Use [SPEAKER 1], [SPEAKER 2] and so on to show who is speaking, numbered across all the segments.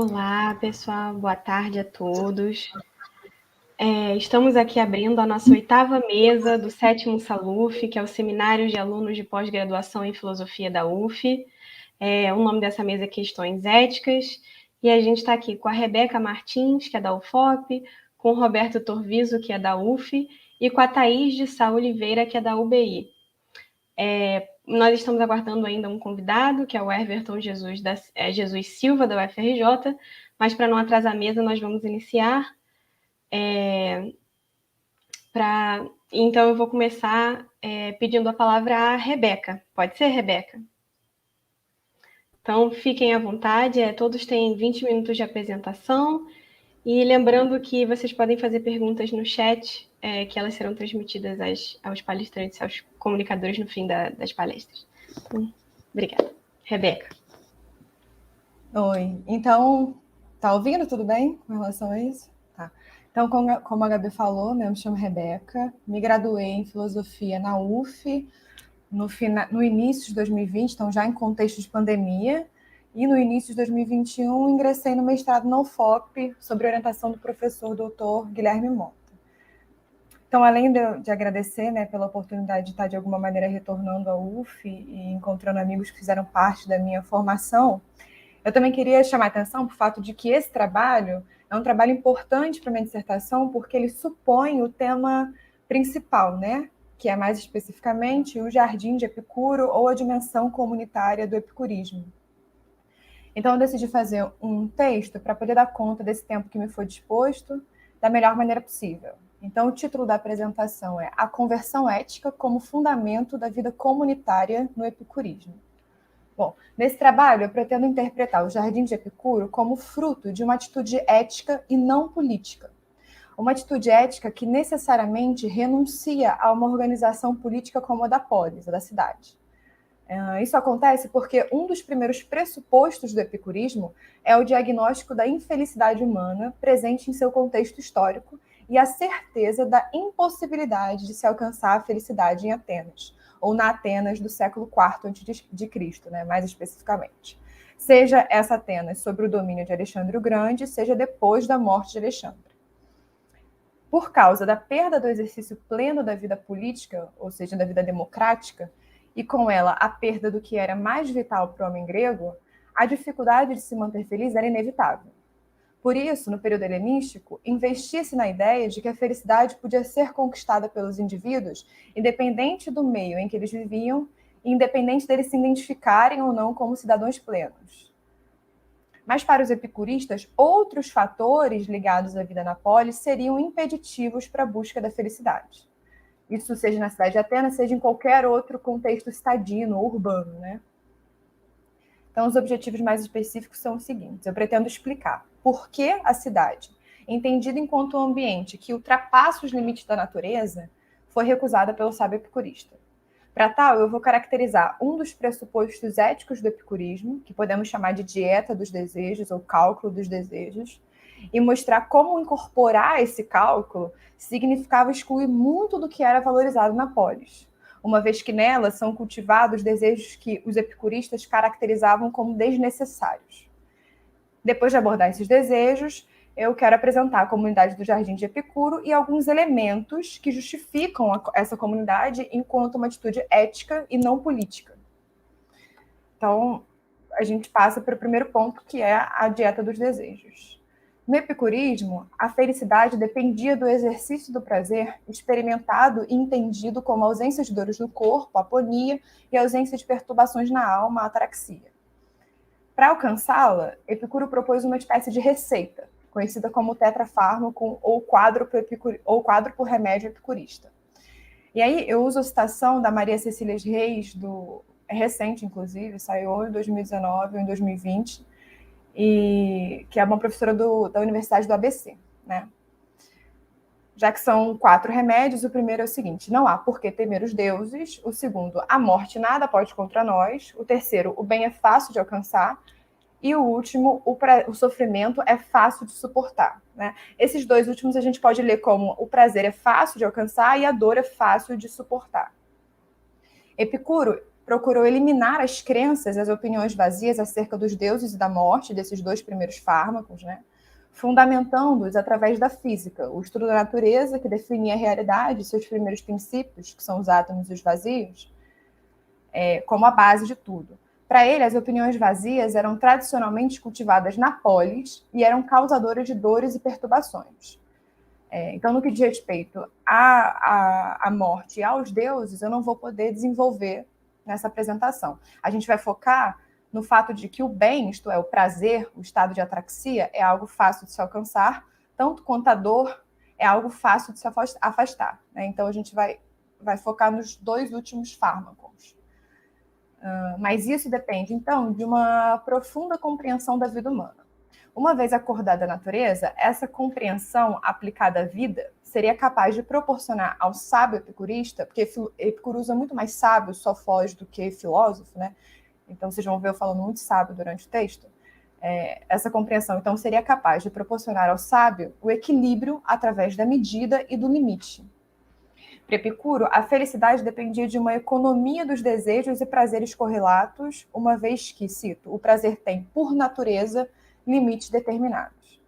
[SPEAKER 1] Olá, pessoal, boa tarde a todos. Estamos aqui abrindo a nossa 8ª mesa do 7º SALUF, que é o Seminário de Alunos de Pós-Graduação em Filosofia da UF. O nome dessa mesa é Questões Éticas, e a gente está aqui com a Rebeca Martins, que é da UFOP, com o Roberto Torviso, que é da UF, e com a Thaís de Sá Oliveira, que é da UBI. Nós estamos aguardando ainda um convidado, que é o Everton Jesus Silva, da UFRJ, mas para não atrasar a mesa, nós vamos iniciar. Então, eu vou começar pedindo a palavra à Rebeca. Pode ser, Rebeca? Então, fiquem à vontade, todos têm 20 minutos de apresentação, e lembrando que vocês podem fazer perguntas no chat, que elas serão transmitidas aos palestrantes, aos comunicadores no fim das palestras. Então, obrigada. Rebeca.
[SPEAKER 2] Oi, então, tá ouvindo tudo bem com relação a isso? Tá. Então, como a Gabi falou, né, eu me chamo Rebeca, me graduei em Filosofia na UF no início de 2020, então já em contexto de pandemia, e no início de 2021 ingressei no mestrado na UFOP, sob orientação do professor doutor Guilherme Mota. Então, além de agradecer, né, pela oportunidade de estar, de alguma maneira, retornando à UF e encontrando amigos que fizeram parte da minha formação, eu também queria chamar a atenção para o fato de que esse trabalho é um trabalho importante para a minha dissertação, porque ele supõe o tema principal, né? Que é mais especificamente o jardim de Epicuro ou a dimensão comunitária do epicurismo. Então, eu decidi fazer um texto para poder dar conta desse tempo que me foi disposto da melhor maneira possível. Então, o título da apresentação é A Conversão Ética como Fundamento da Vida Comunitária no Epicurismo. Bom, nesse trabalho eu pretendo interpretar o Jardim de Epicuro como fruto de uma atitude ética e não política. Uma atitude ética que necessariamente renuncia a uma organização política como a da polis, a da cidade. Isso acontece porque um dos primeiros pressupostos do epicurismo é o diagnóstico da infelicidade humana presente em seu contexto histórico e a certeza da impossibilidade de se alcançar a felicidade em Atenas, ou na Atenas do século IV a.C., né, mais especificamente. Seja essa Atenas sob o domínio de Alexandre o Grande, seja depois da morte de Alexandre. Por causa da perda do exercício pleno da vida política, ou seja, da vida democrática, e com ela a perda do que era mais vital para o homem grego, a dificuldade de se manter feliz era inevitável. Por isso, no período helenístico, investia-se na ideia de que a felicidade podia ser conquistada pelos indivíduos, independente do meio em que eles viviam, e independente deles se identificarem ou não como cidadãos plenos. Mas para os epicuristas, outros fatores ligados à vida na polis seriam impeditivos para a busca da felicidade. Isso seja na cidade de Atenas, seja em qualquer outro contexto estadino ou urbano, né? Então, os objetivos mais específicos são os seguintes. Eu pretendo explicar por que a cidade, entendida enquanto um ambiente que ultrapassa os limites da natureza, foi recusada pelo sábio epicurista. Para tal, eu vou caracterizar um dos pressupostos éticos do epicurismo, que podemos chamar de dieta dos desejos ou cálculo dos desejos, e mostrar como incorporar esse cálculo significava excluir muito do que era valorizado na polis, uma vez que nela são cultivados desejos que os epicuristas caracterizavam como desnecessários. Depois de abordar esses desejos, eu quero apresentar a comunidade do Jardim de Epicuro e alguns elementos que justificam essa comunidade enquanto uma atitude ética e não política. Então, a gente passa para o primeiro ponto, que é a dieta dos desejos. No epicurismo, a felicidade dependia do exercício do prazer experimentado e entendido como ausência de dores no corpo, aponia, e ausência de perturbações na alma, ataraxia. Para alcançá-la, Epicuro propôs uma espécie de receita, conhecida como tetrafármaco ou quádruplo remédio epicurista. E aí eu uso a citação da Maria Cecília Reis, recente, inclusive, saiu em 2019 ou em 2020, e que é uma professora da Universidade do ABC, né? Já que são 4 remédios, o primeiro é o seguinte: não há por que temer os deuses. O segundo, a morte nada pode contra nós. O terceiro, o bem é fácil de alcançar. E o último, o sofrimento é fácil de suportar, né? Esses 2 últimos a gente pode ler como o prazer é fácil de alcançar e a dor é fácil de suportar. Epicuro procurou eliminar as crenças e as opiniões vazias acerca dos deuses e da morte, desses dois primeiros fármacos, né? Fundamentando-os através da física, o estudo da natureza, que definia a realidade, seus primeiros princípios, que são os átomos e os vazios, como a base de tudo. Para ele, as opiniões vazias eram tradicionalmente cultivadas na polis e eram causadoras de dores e perturbações. Então, no que diz respeito à morte e aos deuses, eu não vou poder desenvolver nessa apresentação. A gente vai focar no fato de que o bem, isto é, o prazer, o estado de atraxia, é algo fácil de se alcançar, tanto quanto a dor é algo fácil de se afastar. Né? Então, a gente vai focar nos dois últimos fármacos. Mas isso depende, então, de uma profunda compreensão da vida humana. Uma vez acordada a natureza, essa compreensão aplicada à vida seria capaz de proporcionar ao sábio epicurista, porque Epicuro usa muito mais sábio, sofós, do que filósofo, né? Então vocês vão ver eu falando muito sábio durante o texto. Essa compreensão, então, seria capaz de proporcionar ao sábio o equilíbrio através da medida e do limite. Para Epicuro, a felicidade dependia de uma economia dos desejos e prazeres correlatos, uma vez que, cito, o prazer tem, por natureza, limites determinados.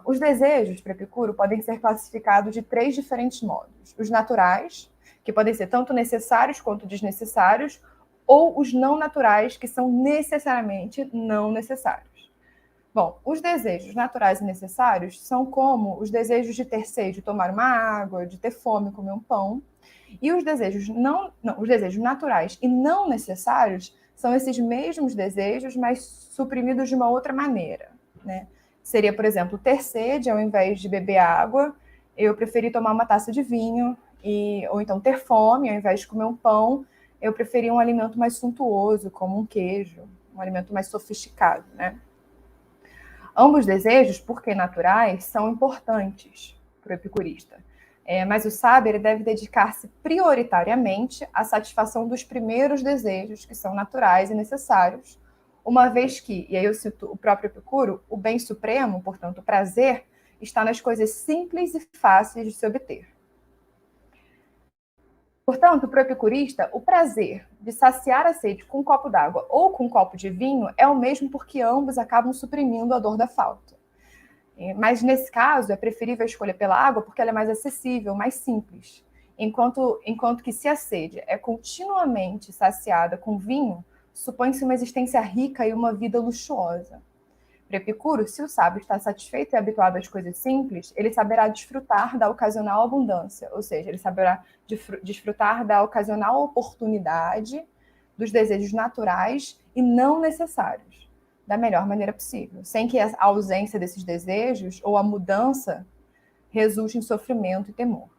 [SPEAKER 2] Os desejos, para Epicuro, podem ser classificados de 3 diferentes modos. Os naturais, que podem ser tanto necessários quanto desnecessários, ou os não naturais, que são necessariamente não necessários. Bom, os desejos naturais e necessários são como os desejos de ter sede, de tomar uma água, de ter fome, comer um pão. E os desejos os desejos naturais e não necessários são esses mesmos desejos, mas suprimidos de uma outra maneira, né? Seria, por exemplo, ter sede ao invés de beber água, eu preferi tomar uma taça de vinho, ou então ter fome ao invés de comer um pão, eu preferi um alimento mais suntuoso, como um queijo, um alimento mais sofisticado, né? Ambos desejos, porque naturais, são importantes para o epicurista. Mas o sábio ele deve dedicar-se prioritariamente à satisfação dos primeiros desejos, que são naturais e necessários, uma vez que, e aí eu cito o próprio Epicuro, o bem supremo, portanto, o prazer, está nas coisas simples e fáceis de se obter. Portanto, para o epicurista, o prazer de saciar a sede com um copo d'água ou com um copo de vinho é o mesmo porque ambos acabam suprimindo a dor da falta. Mas, nesse caso, é preferível escolher pela água porque ela é mais acessível, mais simples. Enquanto que se a sede é continuamente saciada com vinho, supõe-se uma existência rica e uma vida luxuosa. Para Epicuro, se o sábio está satisfeito e habituado às coisas simples, ele saberá desfrutar da ocasional abundância, ou seja, ele saberá desfrutar da ocasional oportunidade dos desejos naturais e não necessários, da melhor maneira possível, sem que a ausência desses desejos ou a mudança resulte em sofrimento e temor.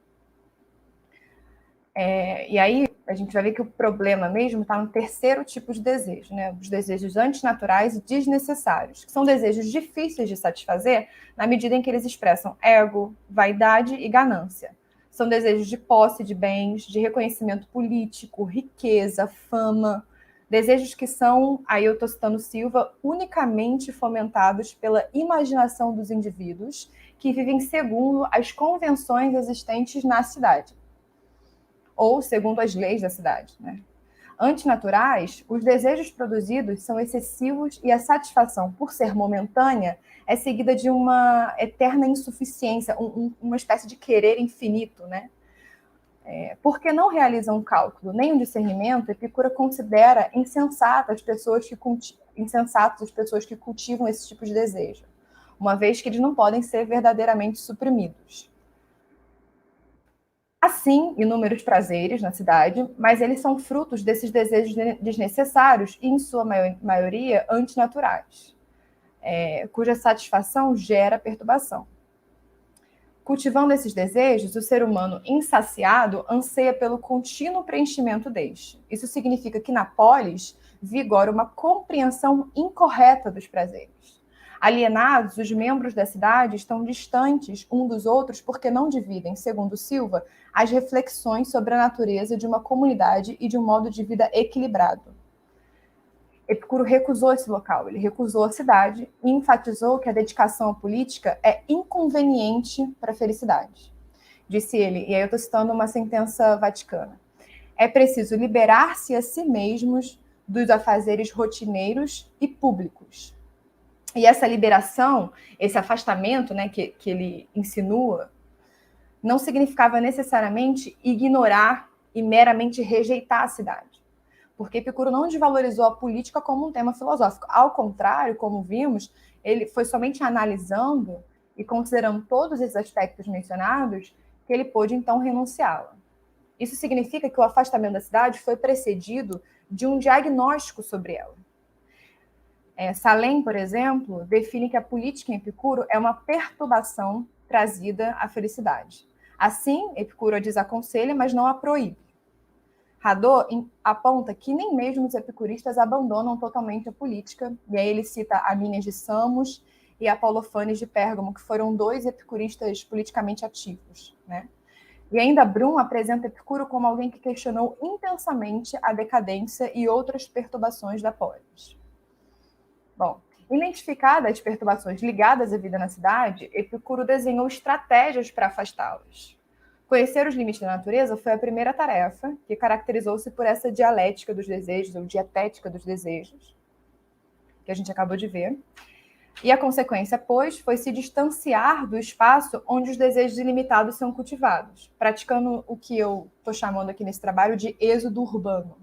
[SPEAKER 2] E aí a gente vai ver que o problema mesmo está no terceiro tipo de desejo, né? Os desejos antinaturais e desnecessários, que são desejos difíceis de satisfazer na medida em que eles expressam ego, vaidade e ganância. São desejos de posse de bens, de reconhecimento político, riqueza, fama, desejos que são, aí eu estou citando Silva, unicamente fomentados pela imaginação dos indivíduos que vivem segundo as convenções existentes na cidade, ou segundo as leis da cidade, né? Antinaturais, os desejos produzidos são excessivos e a satisfação, por ser momentânea, é seguida de uma eterna insuficiência, uma espécie de querer infinito, né? Porque não realizam um cálculo nem um discernimento, Epicuro considera insensatas as pessoas que cultivam esse tipo de desejo, uma vez que eles não podem ser verdadeiramente suprimidos. Assim, inúmeros prazeres na cidade, mas eles são frutos desses desejos desnecessários e, em sua maioria, antinaturais, cuja satisfação gera perturbação. Cultivando esses desejos, o ser humano insaciado anseia pelo contínuo preenchimento deste. Isso significa que na polis vigora uma compreensão incorreta dos prazeres. Alienados, os membros da cidade estão distantes um dos outros porque não dividem, segundo Silva, as reflexões sobre a natureza de uma comunidade e de um modo de vida equilibrado. Epicuro recusou esse local, ele recusou a cidade e enfatizou que a dedicação à política é inconveniente para a felicidade. Disse ele, e aí eu estou citando uma sentença vaticana. é preciso liberar-se a si mesmos dos afazeres rotineiros e públicos. E essa liberação, esse afastamento, né, que ele insinua, não significava necessariamente ignorar e meramente rejeitar a cidade. Porque Epicuro não desvalorizou a política como um tema filosófico. Ao contrário, como vimos, ele foi somente analisando e considerando todos esses aspectos mencionados que ele pôde, então, renunciá-la. Isso significa que o afastamento da cidade foi precedido de um diagnóstico sobre ela. Salem, por exemplo, define que a política em Epicuro é uma perturbação trazida à felicidade. Assim, Epicuro a desaconselha, mas não a proíbe. Hadot aponta que nem mesmo os epicuristas abandonam totalmente a política, e aí ele cita Amínias de Samos e Apolofanes de Pérgamo, que foram 2 epicuristas politicamente ativos, né? E ainda Brum apresenta Epicuro como alguém que questionou intensamente a decadência e outras perturbações da polis. Bom, identificadas as perturbações ligadas à vida na cidade, Epicuro desenhou estratégias para afastá-las. Conhecer os limites da natureza foi a primeira tarefa, que caracterizou-se por essa dialética dos desejos, ou dietética dos desejos, que a gente acabou de ver. E a consequência, pois, foi se distanciar do espaço onde os desejos ilimitados são cultivados, praticando o que eu estou chamando aqui nesse trabalho de êxodo urbano.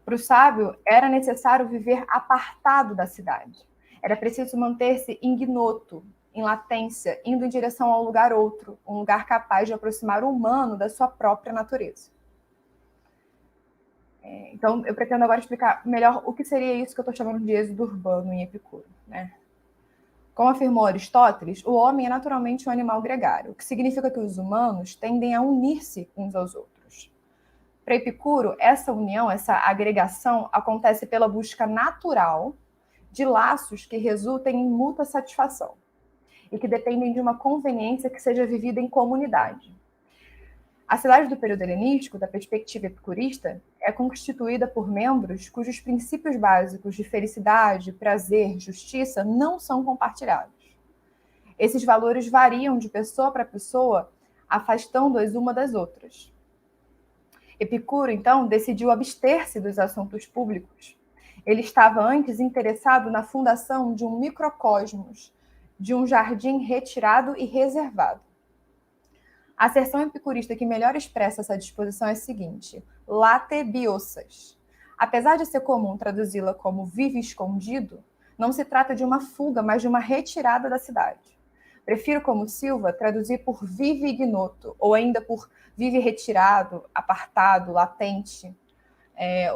[SPEAKER 2] Para o sábio, era necessário viver apartado da cidade. Era preciso manter-se ignoto, em latência, indo em direção a um lugar outro, um lugar capaz de aproximar o humano da sua própria natureza. Então, eu pretendo agora explicar melhor o que seria isso que eu estou chamando de êxodo urbano em Epicuro, né? Como afirmou Aristóteles, o homem é naturalmente um animal gregário, o que significa que os humanos tendem a unir-se uns aos outros. Para Epicuro, essa união, essa agregação, acontece pela busca natural de laços que resultem em mútua satisfação e que dependem de uma conveniência que seja vivida em comunidade. A cidade do período helenístico, da perspectiva epicurista, é constituída por membros cujos princípios básicos de felicidade, prazer, justiça não são compartilhados. Esses valores variam de pessoa para pessoa, afastando-as uma das outras. Epicuro, então, decidiu abster-se dos assuntos públicos. Ele estava antes interessado na fundação de um microcosmos, de um jardim retirado e reservado. A asserção epicurista que melhor expressa essa disposição é a seguinte: late biossas. Apesar de ser comum traduzi-la como vive escondido, não se trata de uma fuga, mas de uma retirada da cidade. Prefiro, como Silva, traduzir por vive ignoto, ou ainda por vive retirado, apartado, latente,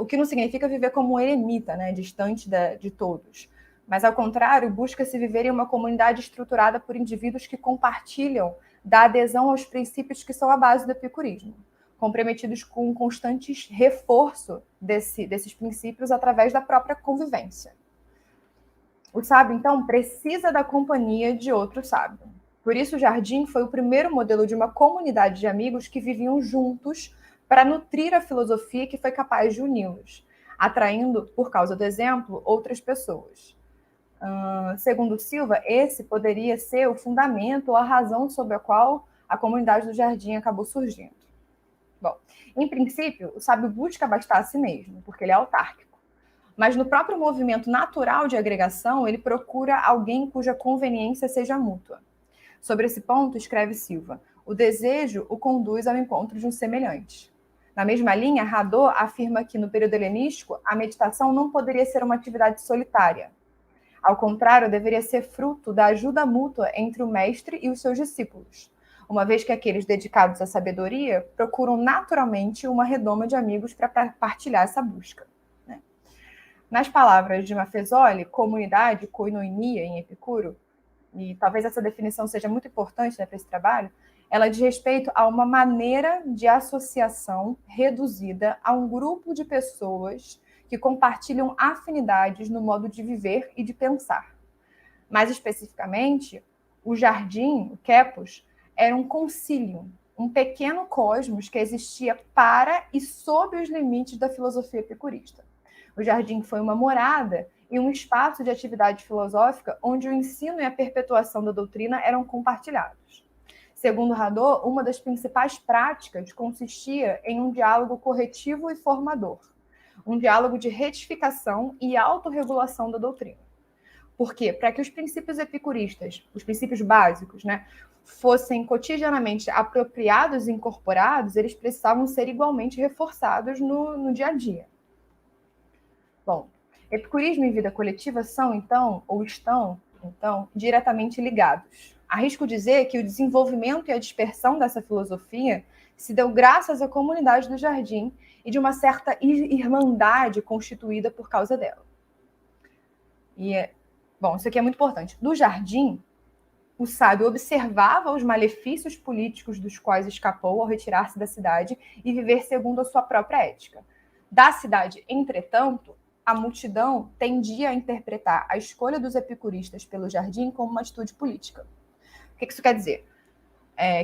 [SPEAKER 2] o que não significa viver como um eremita, né, distante de todos. Mas, ao contrário, busca-se viver em uma comunidade estruturada por indivíduos que compartilham da adesão aos princípios que são a base do epicurismo, comprometidos com um constante reforço desses princípios através da própria convivência. O sábio, então, precisa da companhia de outro sábio. Por isso, o jardim foi o primeiro modelo de uma comunidade de amigos que viviam juntos para nutrir a filosofia que foi capaz de uni-los, atraindo, por causa do exemplo, outras pessoas. Segundo Silva, esse poderia ser o fundamento ou a razão sobre a qual a comunidade do jardim acabou surgindo. Bom, em princípio, o sábio busca abastar a si mesmo, porque ele é autárquico. Mas no próprio movimento natural de agregação, ele procura alguém cuja conveniência seja mútua. Sobre esse ponto, escreve Silva, o desejo o conduz ao encontro de um semelhante. Na mesma linha, Hadot afirma que, no período helenístico, a meditação não poderia ser uma atividade solitária. Ao contrário, deveria ser fruto da ajuda mútua entre o mestre e os seus discípulos, uma vez que aqueles dedicados à sabedoria procuram naturalmente uma redoma de amigos para partilhar essa busca. Nas palavras de Maffesoli, comunidade, koinonia em Epicuro, e talvez essa definição seja muito importante, né, para esse trabalho, ela diz respeito a uma maneira de associação reduzida a um grupo de pessoas que compartilham afinidades no modo de viver e de pensar. Mais especificamente, o jardim, o Quepos, era um concílio, um pequeno cosmos que existia para e sob os limites da filosofia epicurista. O jardim foi uma morada e um espaço de atividade filosófica onde o ensino e a perpetuação da doutrina eram compartilhados. Segundo Hadot, uma das principais práticas consistia em um diálogo corretivo e formador, um diálogo de retificação e autorregulação da doutrina. Por quê? Para que os princípios epicuristas, os princípios básicos, né, fossem cotidianamente apropriados e incorporados, eles precisavam ser igualmente reforçados no dia a dia. Bom, epicurismo e vida coletiva são, então, ou estão, então, diretamente ligados. Arrisco dizer que o desenvolvimento e a dispersão dessa filosofia se deu graças à comunidade do Jardim e de uma certa irmandade constituída por causa dela. Bom, isso aqui é muito importante. Do Jardim, o sábio observava os malefícios políticos dos quais escapou ao retirar-se da cidade e viver segundo a sua própria ética. Da cidade, entretanto, a multidão tendia a interpretar a escolha dos epicuristas pelo Jardim como uma atitude política. O que isso quer dizer?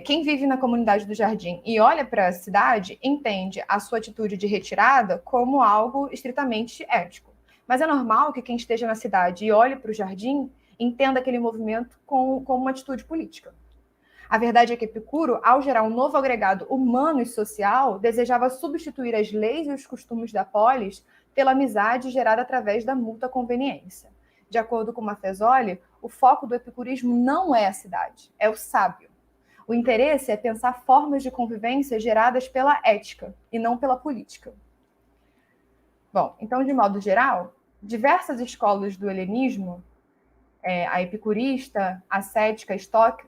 [SPEAKER 2] Quem vive na comunidade do Jardim e olha para a cidade entende a sua atitude de retirada como algo estritamente ético. Mas é normal que quem esteja na cidade e olhe para o Jardim entenda aquele movimento como uma atitude política. A verdade é que Epicuro, ao gerar um novo agregado humano e social, desejava substituir as leis e os costumes da polis pela amizade gerada através da mútua conveniência. De acordo com Maffesoli, o foco do epicurismo não é a cidade, é o sábio. O interesse é pensar formas de convivência geradas pela ética e não pela política. Bom, então, de modo geral, diversas escolas do helenismo, a epicurista, a cética,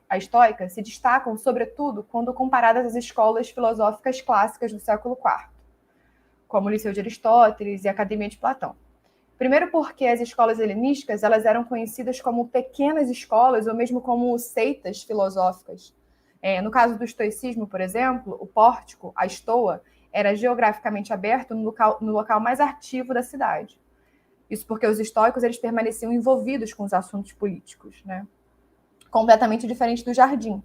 [SPEAKER 2] a estoica, se destacam, sobretudo, quando comparadas às escolas filosóficas clássicas do século IV, como o Liceu de Aristóteles e a Academia de Platão. Primeiro porque as escolas helenísticas elas eram conhecidas como pequenas escolas ou mesmo como seitas filosóficas. No caso do estoicismo, por exemplo, o pórtico, a estoa, era geograficamente aberto no local mais ativo da cidade. Isso porque os estoicos eles permaneciam envolvidos com os assuntos políticos, né? Completamente diferente do Jardim,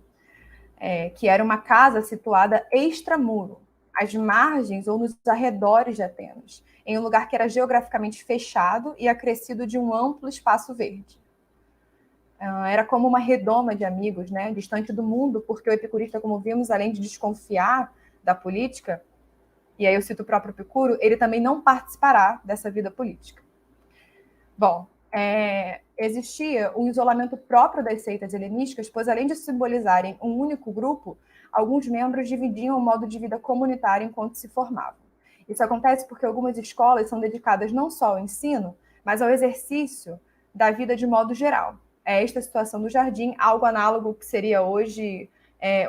[SPEAKER 2] que era uma casa situada extramuro, às margens ou nos arredores de Atenas, em um lugar que era geograficamente fechado e acrescido de um amplo espaço verde. Era como uma redoma de amigos, né? Distante do mundo, porque o epicurista, como vimos, além de desconfiar da política, e aí eu cito o próprio Epicuro, ele também não participará dessa vida política. Bom, existia um isolamento próprio das seitas helenísticas, pois além de simbolizarem um único grupo, alguns membros dividiam o modo de vida comunitário enquanto se formavam. Isso acontece porque algumas escolas são dedicadas não só ao ensino, mas ao exercício da vida de modo geral. É esta situação do Jardim, algo análogo que seria hoje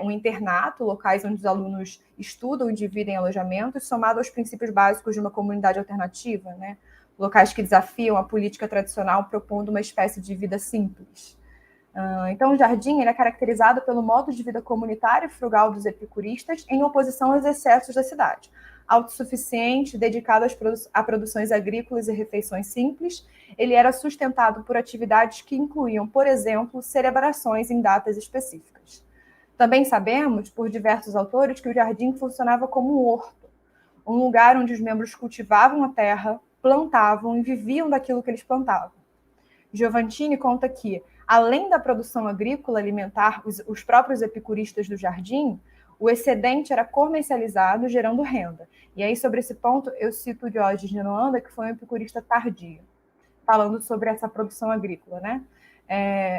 [SPEAKER 2] um internato, locais onde os alunos estudam e dividem alojamentos, somado aos princípios básicos de uma comunidade alternativa, né? Locais que desafiam a política tradicional, propondo uma espécie de vida simples. Então, o Jardim ele é caracterizado pelo modo de vida comunitário e frugal dos epicuristas, em oposição aos excessos da cidade. Autossuficiente, dedicado a produções agrícolas e refeições simples, ele era sustentado por atividades que incluíam, por exemplo, celebrações em datas específicas. Também sabemos, por diversos autores, que o Jardim funcionava como um horto, um lugar onde os membros cultivavam a terra, plantavam e viviam daquilo que eles plantavam. Giovantini conta que, além da produção agrícola alimentar os próprios epicuristas do Jardim, o excedente era comercializado, gerando renda. E aí, sobre esse ponto, eu cito Diógenes de Noanda, que foi um epicurista tardio, falando sobre essa produção agrícola, né?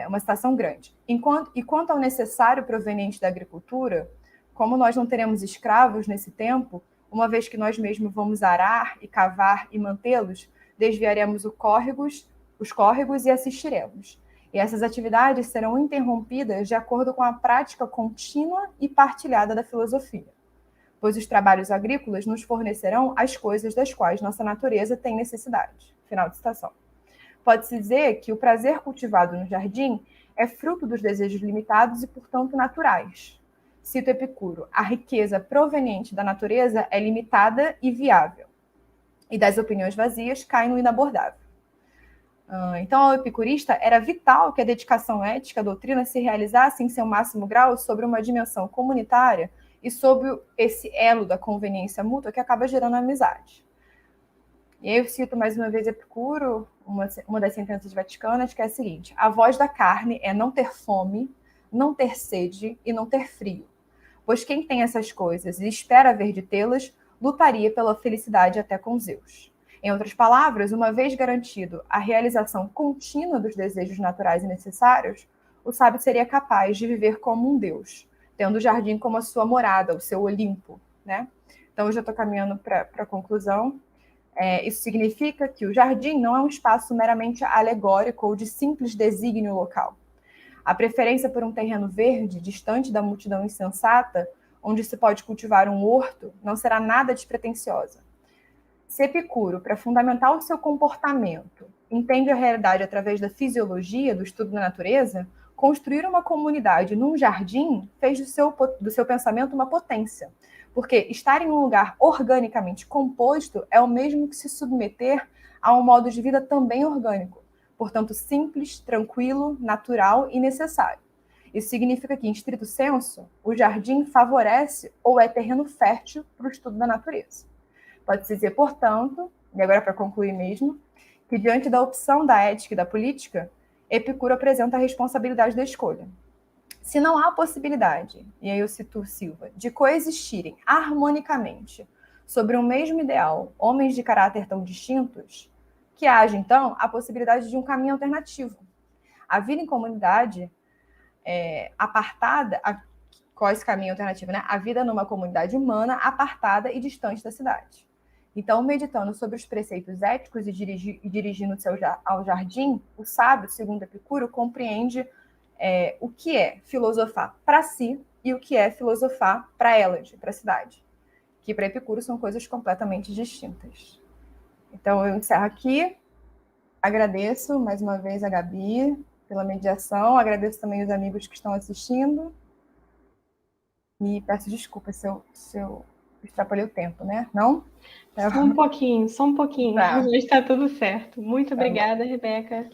[SPEAKER 2] Uma citação grande. E quanto ao necessário proveniente da agricultura, como nós não teremos escravos nesse tempo, uma vez que nós mesmos vamos arar e cavar e mantê-los, desviaremos os córregos e assistiremos. E essas atividades serão interrompidas de acordo com a prática contínua e partilhada da filosofia, pois os trabalhos agrícolas nos fornecerão as coisas das quais nossa natureza tem necessidade. Final de citação. Pode-se dizer que o prazer cultivado no Jardim é fruto dos desejos limitados e, portanto, naturais. Cito Epicuro, a riqueza proveniente da natureza é limitada e viável, e das opiniões vazias cai no inabordável. Então, ao epicurista era vital que a dedicação ética à doutrina se realizasse em seu máximo grau sobre uma dimensão comunitária e sobre esse elo da conveniência mútua que acaba gerando amizade. E aí eu cito mais uma vez Epicuro, uma das sentenças vaticanas, que é a seguinte: a voz da carne é não ter fome, não ter sede e não ter frio. Pois quem tem essas coisas e espera ver de tê-las, lutaria pela felicidade até com Zeus. Em outras palavras, uma vez garantido a realização contínua dos desejos naturais e necessários, o sábio seria capaz de viver como um deus, tendo o jardim como a sua morada, o seu Olimpo, né? Então, eu já estou caminhando para a conclusão. Isso significa que o jardim não é um espaço meramente alegórico ou de simples desígnio local. A preferência por um terreno verde, distante da multidão insensata, onde se pode cultivar um horto, não será nada despretensiosa. Se Epicuro, para fundamentar o seu comportamento, entende a realidade através da fisiologia, do estudo da natureza, construir uma comunidade num jardim fez do seu pensamento uma potência. Porque estar em um lugar organicamente composto é o mesmo que se submeter a um modo de vida também orgânico, portanto simples, tranquilo, natural e necessário. Isso significa que, em estrito senso, o jardim favorece ou é terreno fértil para o estudo da natureza. Pode-se dizer, portanto, e agora para concluir mesmo, que diante da opção da ética e da política, Epicuro apresenta a responsabilidade da escolha. Se não há possibilidade, e aí eu cito Silva, de coexistirem harmonicamente sobre um mesmo ideal homens de caráter tão distintos, que haja, então, a possibilidade de um caminho alternativo. A vida em comunidade apartada, qual é esse caminho alternativo, né? A vida numa comunidade humana apartada e distante da cidade. Então, meditando sobre os preceitos éticos e dirigindo-se ao jardim, o sábio, segundo Epicuro, compreende o que é filosofar para si e o que é filosofar para Hélade, para a cidade. Que para Epicuro são coisas completamente distintas. Então, eu encerro aqui. Agradeço mais uma vez a Gabi pela mediação. Agradeço também os amigos que estão assistindo. E peço desculpas se eu extrapolei o tempo, né? Não?
[SPEAKER 1] Só um pouquinho,
[SPEAKER 2] Tá.
[SPEAKER 1] mas está tudo certo. Muito obrigada, Rebeca,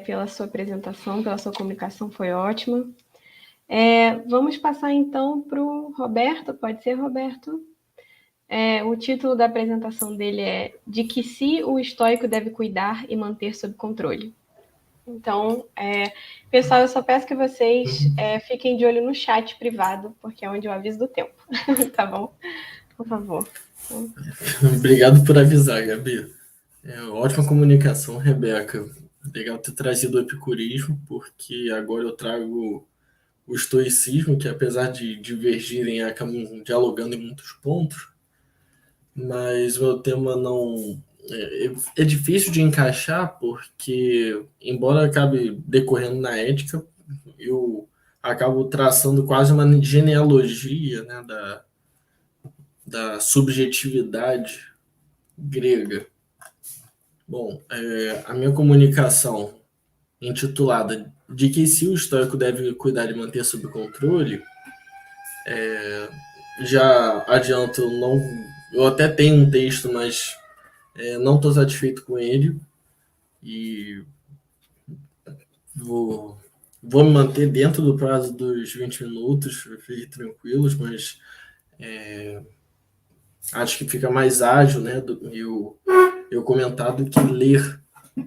[SPEAKER 1] pela sua apresentação, pela sua comunicação, foi ótima. Vamos passar então para o Roberto, pode ser, Roberto? O título da apresentação dele é De que si o estoico deve cuidar e manter sob controle. Então, pessoal, eu só peço que vocês fiquem de olho no chat privado, porque é onde eu aviso do tempo, tá bom? Por favor.
[SPEAKER 3] Obrigado por avisar, Gabi. Ótima comunicação, Rebeca. Legal ter trazido o epicurismo, porque agora eu trago o estoicismo, que apesar de divergirem, acabam dialogando em muitos pontos, mas o meu tema não... É difícil de encaixar, porque, embora acabe decorrendo na ética, eu acabo traçando quase uma genealogia, né, da subjetividade grega. Bom, a minha comunicação intitulada De que se o estoico deve cuidar e manter sob controle, já adianto, eu até tenho um texto, mas não estou satisfeito com ele e vou me manter dentro do prazo dos 20 minutos, fiquem tranquilos, mas acho que fica mais ágil, né, eu comentar do que ler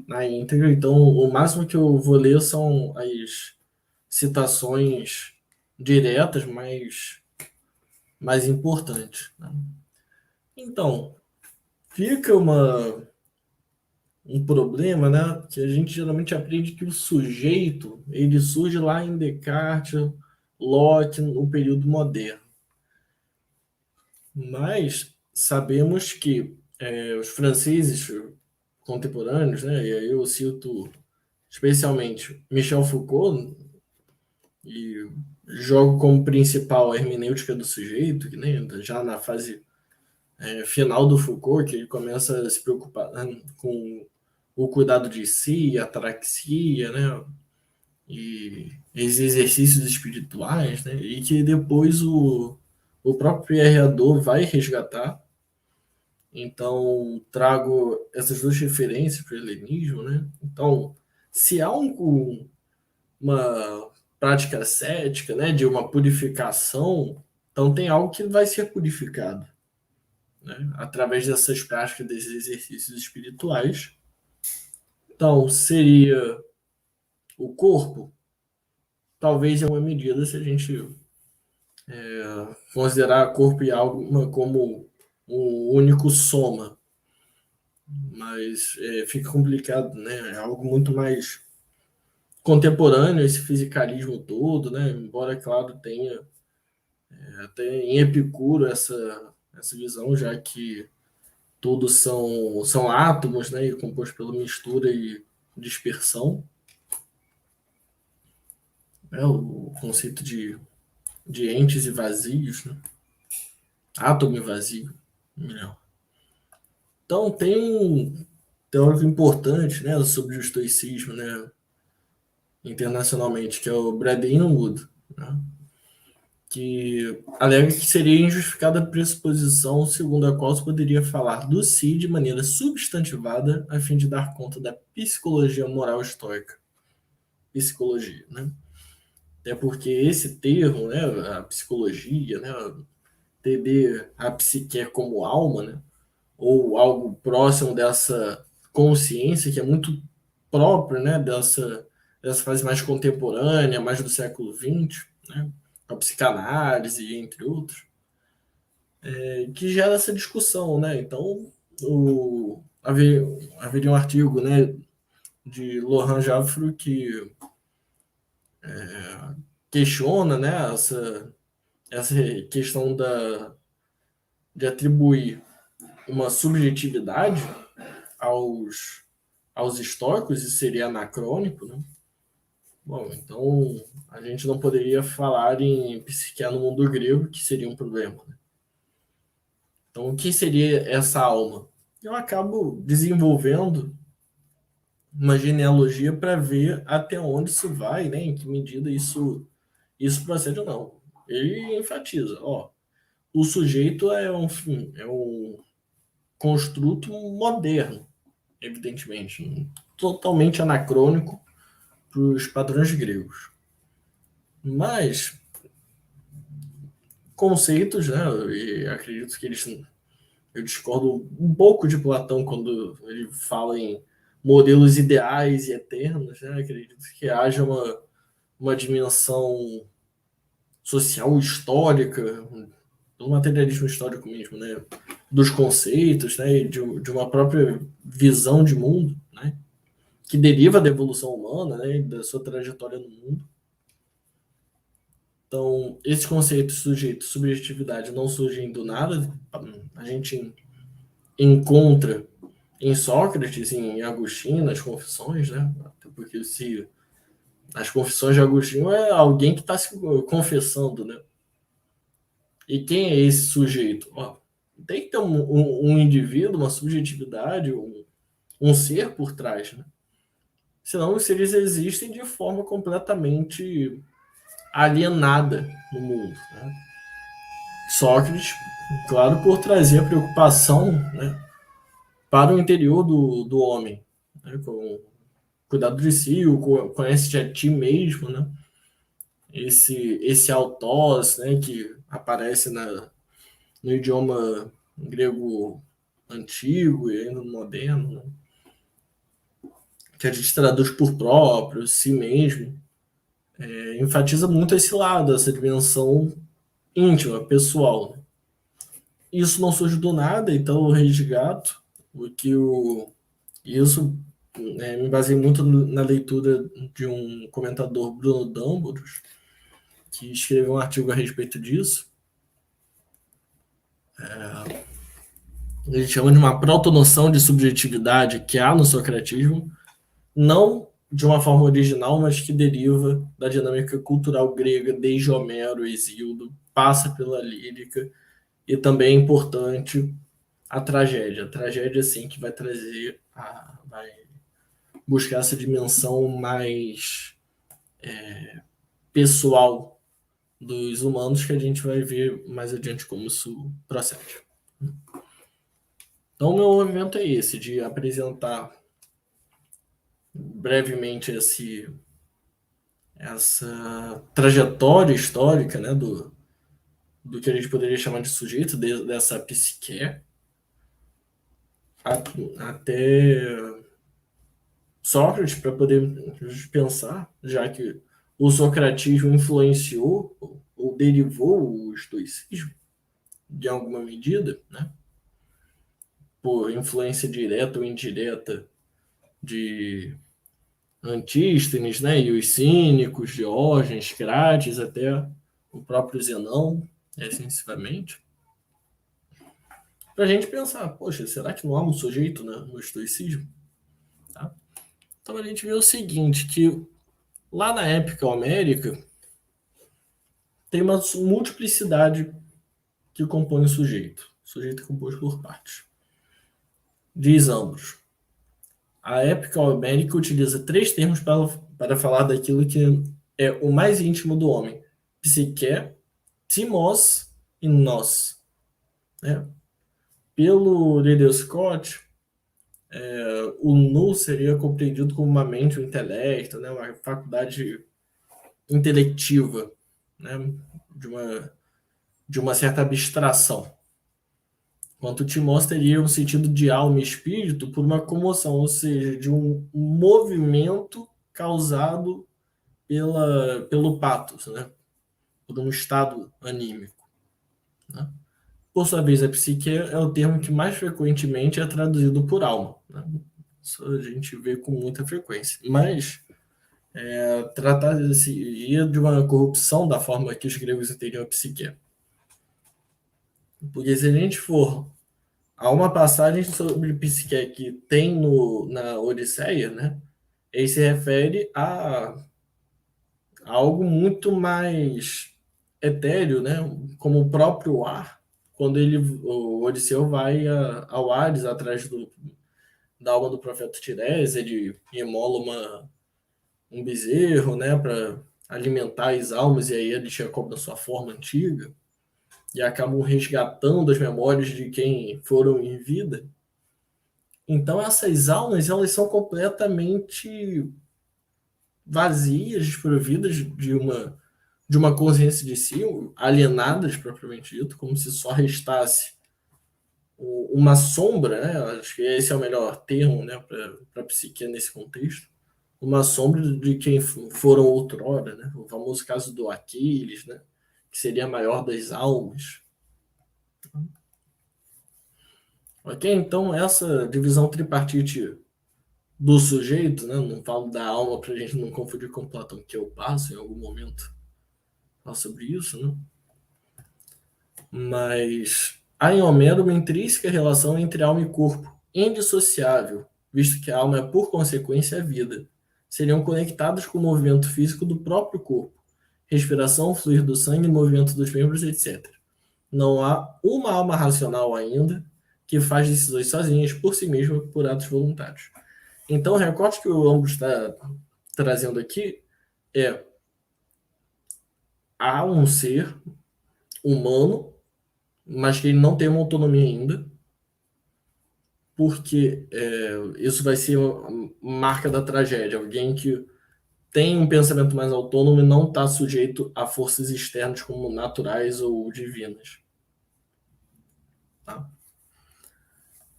[SPEAKER 3] na íntegra. Então, o máximo que eu vou ler são as citações diretas, mais importantes, né? Então, fica um problema, né? Que a gente geralmente aprende que o sujeito ele surge lá em Descartes, Locke, no período moderno. Mas sabemos que os franceses contemporâneos, né? E aí eu cito especialmente Michel Foucault, e jogo como principal a hermenêutica do sujeito, que nem já na fase final do Foucault, que ele começa a se preocupar, né, com o cuidado de si, a ataraxia, né, e esses exercícios espirituais, né, e que depois o próprio Pierre Hadot vai resgatar. Então, trago essas duas referências para o helenismo, né? Então, se há uma prática ascética, né, de uma purificação, então tem algo que vai ser purificado, né, através dessas práticas, desses exercícios espirituais. Então, seria o corpo. talvez em uma medida, se a gente considerar corpo e alma como um único soma. Mas fica complicado, né? É algo muito mais contemporâneo, esse fisicalismo todo, né? Embora, claro, tenha até em Epicuro essa visão, já que todos são átomos, né? E compostos pela mistura e dispersão. O conceito de entes e vazios, né? Átomo e vazio, melhor. Então, tem um teórico importante, né, sobre o estoicismo, né, internacionalmente, que é o Braden Wood, né, que alega que seria injustificada a pressuposição segundo a qual se poderia falar do si de maneira substantivada a fim de dar conta da psicologia moral estoica. Psicologia, né? Até porque esse termo, né, a psicologia, né, entender a psique como alma, né, ou algo próximo dessa consciência que é muito próprio, né, dessa fase mais contemporânea, mais do século XX, né, a psicanálise, entre outros, que gera essa discussão, né? Então, haveria um artigo, né, de Laurent Jaffro que questiona, né, essa questão de atribuir uma subjetividade aos históricos, isso seria anacrônico, né? Bom, então a gente não poderia falar em psique no mundo grego, que seria um problema, né? Então, o que seria essa alma? Eu acabo desenvolvendo uma genealogia para ver até onde isso vai, né? Em que medida isso procede ou não. Ele enfatiza, ó, o sujeito é um construto moderno, evidentemente, totalmente anacrônico para os padrões gregos. Mas conceitos, né? E acredito que eu discordo um pouco de Platão quando ele fala em modelos ideais e eternos, né? Acredito que haja uma dimensão social histórica, do materialismo histórico mesmo, né? Dos conceitos, né? E de uma própria visão de mundo, né? Que deriva da evolução humana, né? E da sua trajetória no mundo. Então, esses conceitos, sujeito, subjetividade, não surgem do nada. A gente encontra em Sócrates, em Agostinho, nas confissões, né? Até porque se as confissões de Agostinho é alguém que está se confessando, né? E quem é esse sujeito? Ó, tem que ter um indivíduo, uma subjetividade, um ser por trás, né? Senão os seres existem de forma completamente alienada no mundo, né? Sócrates, claro, por trazer a preocupação, né, para o interior do homem, né, com cuidado de si, conhece a ti mesmo, né? Esse autós, né, que aparece no idioma grego antigo e ainda no moderno, né, que a gente traduz por próprio, si mesmo, enfatiza muito esse lado, essa dimensão íntima, pessoal, né? Isso não surge do nada, então eu resgato o que isso me baseei muito na leitura de um comentador, Bruno Dambros, que escreveu um artigo a respeito disso. Ele chama de uma protonoção de subjetividade que há no socratismo, não de uma forma original, mas que deriva da dinâmica cultural grega desde Homero, Hesíodo, passa pela lírica e também é importante a tragédia. A tragédia, sim, que vai trazer, vai buscar essa dimensão mais pessoal dos humanos, que a gente vai ver mais adiante como isso procede. Então, o meu movimento é esse, de apresentar brevemente essa trajetória histórica, né, do que a gente poderia chamar de sujeito, dessa psique, até Sócrates, para poder pensar, já que o socratismo influenciou ou derivou o estoicismo de alguma medida, né? Por influência direta ou indireta de Antístenes, né? E os cínicos, Diógenes, Crates, até o próprio Zenão, extensivamente. Para a gente pensar, poxa, será que não há um sujeito no estoicismo? Tá? Então a gente vê o seguinte, que lá na época homérica tem uma multiplicidade que compõe o sujeito. O sujeito é composto por partes. Diz ambos. A épica homérica utiliza três termos para falar daquilo que é o mais íntimo do homem: psique, timos e nós. Né? Pelo Ridley Scott, o nu seria compreendido como uma mente, um intelecto, né? Uma faculdade intelectiva, né? de uma certa abstração. Enquanto o timos teria um sentido de alma e espírito por uma comoção, ou seja, de um movimento causado pelo patos, né? Por um estado anímico. Né? Por sua vez, a psique é o termo que mais frequentemente é traduzido por alma. Né? Isso a gente vê com muita frequência. Mas trata-se de uma corrupção da forma que os gregos entendiam a psique. Porque se a gente for há uma passagem sobre psique que tem na Odisseia, né? Ele se refere a algo muito mais etéreo, né? Como o próprio ar, quando o Odisseu vai ao Hades atrás da alma do profeta Tirés, ele imola um bezerro, né? Para alimentar as almas, e aí ele Jacob na sua forma antiga, e acabam resgatando as memórias de quem foram em vida. Então essas almas, elas são completamente vazias, desprovidas de uma consciência de si, alienadas propriamente dito, como se só restasse uma sombra, né? Acho que esse é o melhor termo, né, para a psique nesse contexto, uma sombra de quem foram outrora, né? O famoso caso do Aquiles, né, que seria a maior das almas. Ok? Então essa divisão tripartite do sujeito, né? Não falo da alma para a gente não confundir com Platão, que eu passo em algum momento falar sobre isso, né? Mas há em Homero uma intrínseca relação entre alma e corpo, indissociável, visto que a alma é por consequência a vida. Seriam conectados com o movimento físico do próprio corpo, respiração, fluir do sangue, movimento dos membros, etc. Não há uma alma racional ainda que faz decisões sozinhas por si mesma por atos voluntários. Então, o recorte que o Ambros está trazendo aqui é: há um ser humano, mas que ele não tem uma autonomia ainda, porque isso vai ser uma marca da tragédia. Alguém que tem um pensamento mais autônomo e não está sujeito a forças externas como naturais ou divinas. Tá?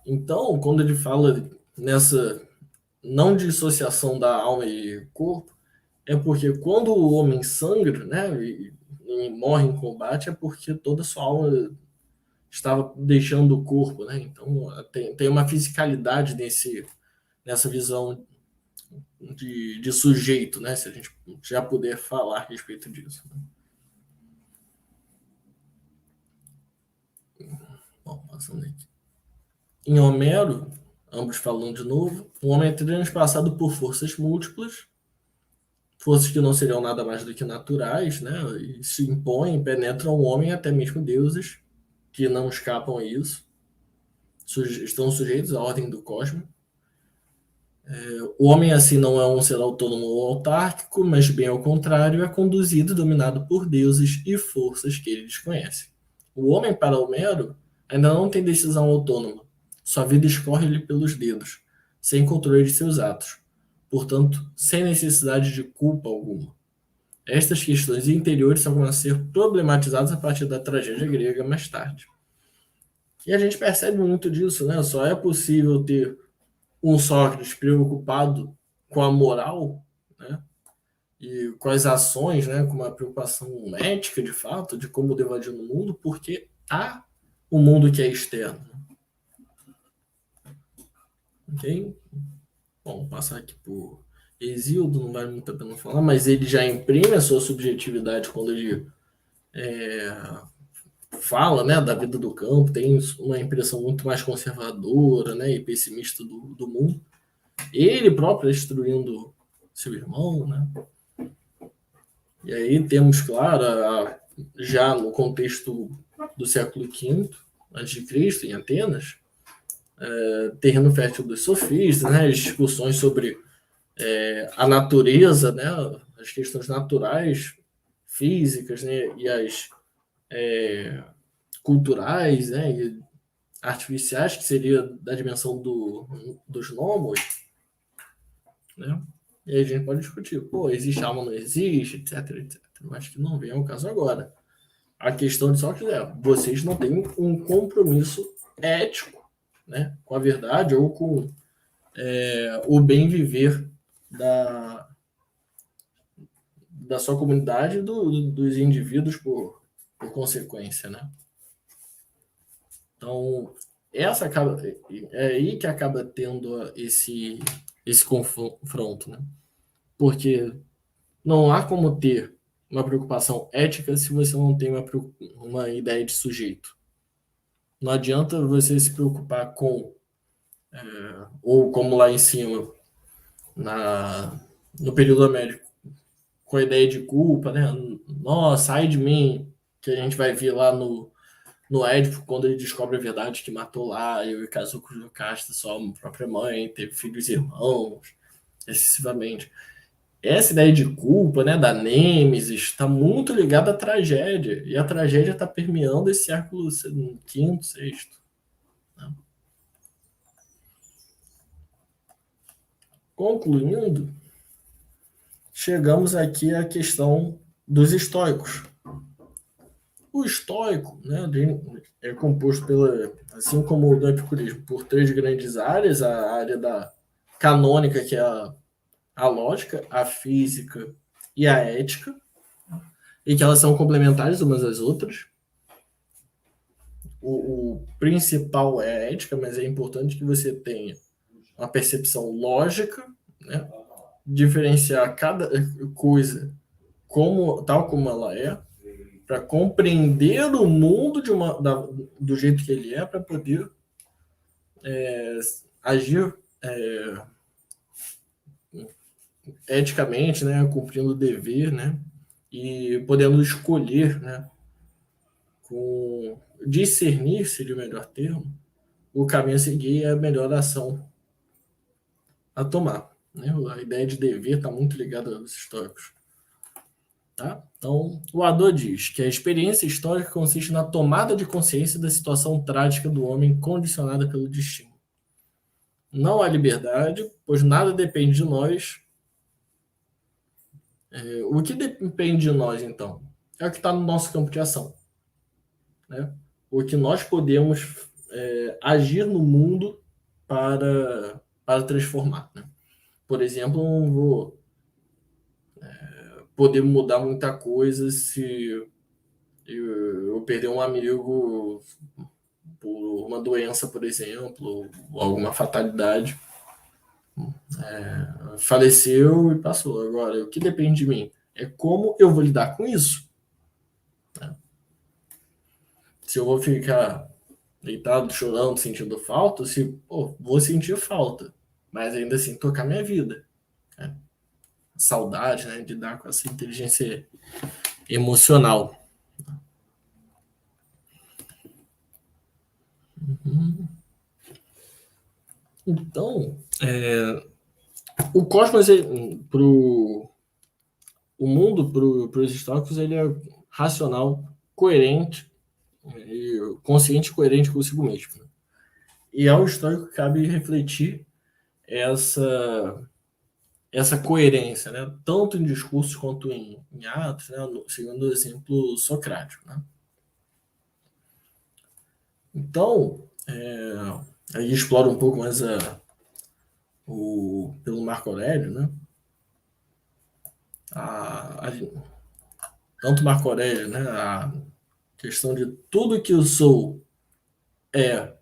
[SPEAKER 3] Então, quando ele fala nessa não dissociação da alma e corpo, é porque quando o homem sangra, né, e morre em combate, é porque toda a sua alma estava deixando o corpo, né? Então tem uma fisicalidade nessa visão de sujeito, né? Se a gente já puder falar a respeito disso. Bom, passando aqui. Em Homero, ambos falando de novo, o homem é transpassado por forças múltiplas, forças que não seriam nada mais do que naturais, né? E se impõem, penetram o homem, até mesmo deuses, que não escapam a isso, estão sujeitos à ordem do cosmos. O homem, assim, não é um ser autônomo ou autárquico, mas, bem ao contrário, é conduzido e dominado por deuses e forças que ele desconhece. O homem, para Homero, ainda não tem decisão autônoma. Sua vida escorre-lhe pelos dedos, sem controle de seus atos. Portanto, sem necessidade de culpa alguma. Estas questões interiores só vão ser problematizadas a partir da tragédia grega mais tarde. E a gente percebe muito disso, né? Só é possível ter um Sócrates preocupado com a moral, né? e com as ações, né, com uma preocupação ética, de fato, de como devo agir no mundo, porque há o mundo que é externo. Ok? Bom, passar aqui por Hesíodo, não vale muito a pena falar, mas ele já imprime a sua subjetividade quando ele fala, né, da vida do campo, tem uma impressão muito mais conservadora, né, e pessimista do mundo. Ele próprio destruindo seu irmão, né? E aí temos, claro, já no contexto do século V a.C., em Atenas, terreno fértil dos sofistas, né, as discussões sobre a natureza, né, as questões naturais, físicas, né, e as culturais, né, e artificiais, que seria da dimensão dos nomos, né? E aí a gente pode discutir, pô, existe alma, não existe, etc, etc. Mas que não vem ao caso agora. A questão de Sócrates é, vocês não têm um compromisso ético, né, com a verdade ou com o bem viver da sua comunidade e dos indivíduos por consequência, né? Então, é aí que acaba tendo esse confronto, né? Porque não há como ter uma preocupação ética se você não tem uma ideia de sujeito. Não adianta você se preocupar com, ou como lá em cima, no período médico, com a ideia de culpa, né? Nossa, ai de mim, que a gente vai ver lá no Édipo, quando ele descobre a verdade que matou lá, e casou com Jocasta, sua própria mãe, teve filhos e irmãos, excessivamente. Essa ideia de culpa, né, da nêmesis, está muito ligada à tragédia, e a tragédia está permeando esse século V, VI. Né? Concluindo, chegamos aqui à questão dos estoicos. O estoico, né, é composto assim como o do epicurismo, por três grandes áreas: a área da canônica, que é a lógica, a física e a ética, e que elas são complementares umas às outras. O principal é a ética, mas é importante que você tenha uma percepção lógica, né, diferenciar cada coisa tal como ela é, para compreender o mundo do jeito que ele é, para poder agir eticamente, né, cumprindo o dever, né, e podendo escolher, né, discernir, seria o melhor termo, o caminho a seguir e a melhor ação a tomar. Né? A ideia de dever está muito ligada aos históricos. Tá? Então, o Ador diz que a experiência histórica consiste na tomada de consciência da situação trágica do homem condicionada pelo destino. Não há liberdade, pois nada depende de nós. O que depende de nós, então? É o que está no nosso campo de ação. Né? O que nós podemos agir no mundo para transformar. Né? Por exemplo, não vou poder mudar muita coisa se eu perder um amigo por uma doença, por exemplo, ou alguma fatalidade. Faleceu e passou. Agora, o que depende de mim é como eu vou lidar com isso. Né? Se eu vou ficar deitado, chorando, sentindo falta, vou sentir falta, mas ainda assim tocar minha vida. Né? Saudade, né, de lidar com essa inteligência emocional. Então, o cosmos, o mundo para os estoicos, ele é racional, coerente, consciente e coerente consigo mesmo. Né? E ao estoico cabe refletir essa coerência, né? Tanto em discursos quanto em atos, né? Segundo o exemplo socrático. Né? Então, aí explora um pouco mais pelo Marco Aurélio, né? tanto Marco Aurélio, né? A questão de tudo que eu sou é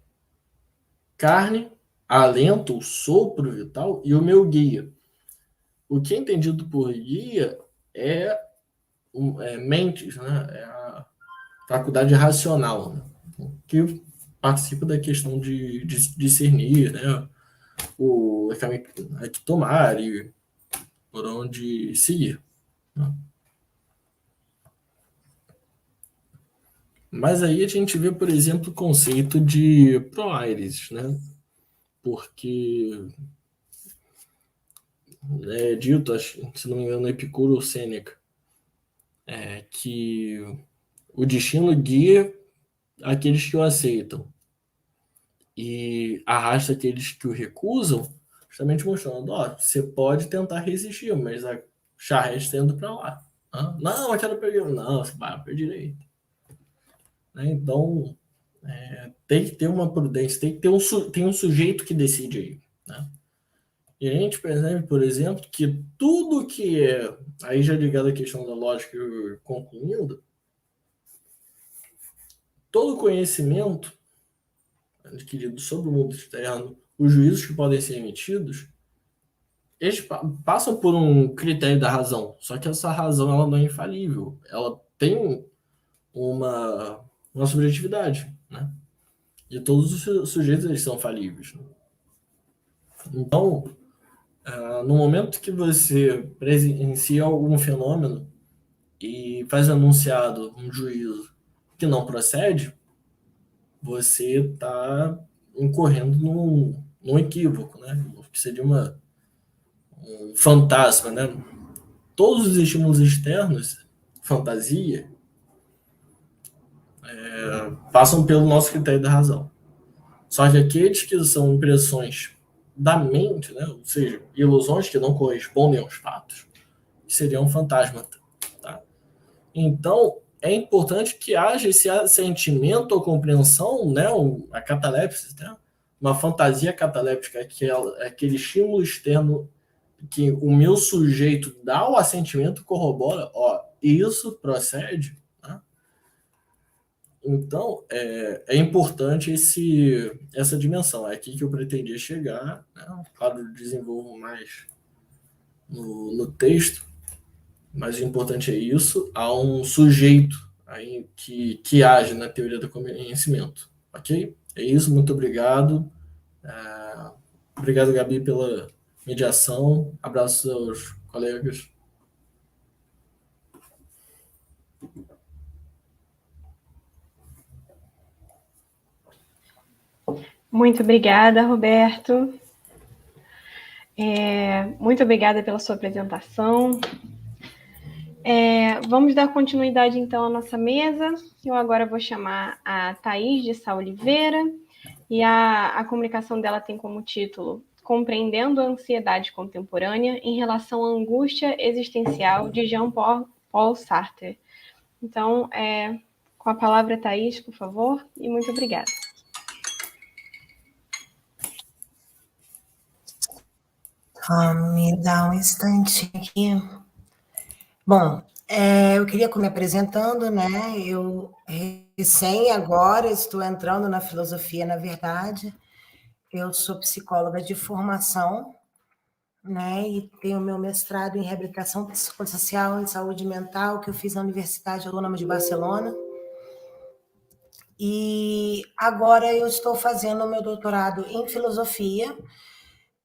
[SPEAKER 3] carne, alento, sopro vital e o meu guia. O que é entendido por guia é, mentes, né? É a faculdade racional, né? Que participa da questão de discernir, né? O caminho que tomar e por onde seguir, né? Mas aí a gente vê, por exemplo, o conceito de proaires, né? Porque é dito, se não me engano, Epicuro ou Sêneca, que o destino guia aqueles que o aceitam e arrasta aqueles que o recusam, justamente mostrando, ó, você pode tentar resistir, mas a charrete está indo para lá. Não, eu quero pegar. Não, você vai para a direita. Né? Então, tem que ter uma prudência, tem que ter tem um sujeito que decide aí. Né? E a gente percebe, por exemplo, que tudo que é, aí já ligado à questão da lógica, concluindo, todo conhecimento adquirido sobre o mundo externo, os juízos que podem ser emitidos, eles passam por um critério da razão, só que essa razão ela não é infalível, ela tem uma subjetividade, né? E todos os sujeitos eles são falíveis. Né? Então, no momento que você presencia algum fenômeno e faz anunciado um juízo que não procede, você está incorrendo num equívoco, né? Que seria um fantasma, né? Todos os estímulos externos, fantasia, passam pelo nosso critério da razão. Só que aqueles que são impressões da mente, né? Ou seja, ilusões que não correspondem aos fatos, seriam fantasma. Tá? Então, é importante que haja esse sentimento ou compreensão, né? A catalepse, né? Uma fantasia cataléptica, que é aquele estímulo externo que o meu sujeito dá o assentimento e corrobora, ó, isso procede. Né? Então, é importante essa dimensão. É aqui que eu pretendia chegar. Né? Claro, desenvolvo mais no texto, mas o importante é isso. Há um sujeito aí que age na teoria do conhecimento. Ok? É isso, muito obrigado. Obrigado, Gabi, pela mediação. Abraços aos colegas.
[SPEAKER 1] Muito obrigada, Roberto. Muito obrigada pela sua apresentação. Vamos dar continuidade, então, à nossa mesa. Eu agora vou chamar a Thaís de Sá Oliveira, e a comunicação dela tem como título Compreendendo a Ansiedade Contemporânea em Relação à Angústia Existencial, de Jean-Paul Sartre. Então, com a palavra, Thaís, por favor, e muito obrigada.
[SPEAKER 4] Me dá um instantinho aqui. Bom, eu queria me apresentando, né? Eu agora estou entrando na filosofia, na verdade. Eu sou psicóloga de formação, né? E tenho meu mestrado em reabilitação psicossocial e saúde mental, que eu fiz na Universidade Autônoma de Barcelona. E agora eu estou fazendo o meu doutorado em filosofia,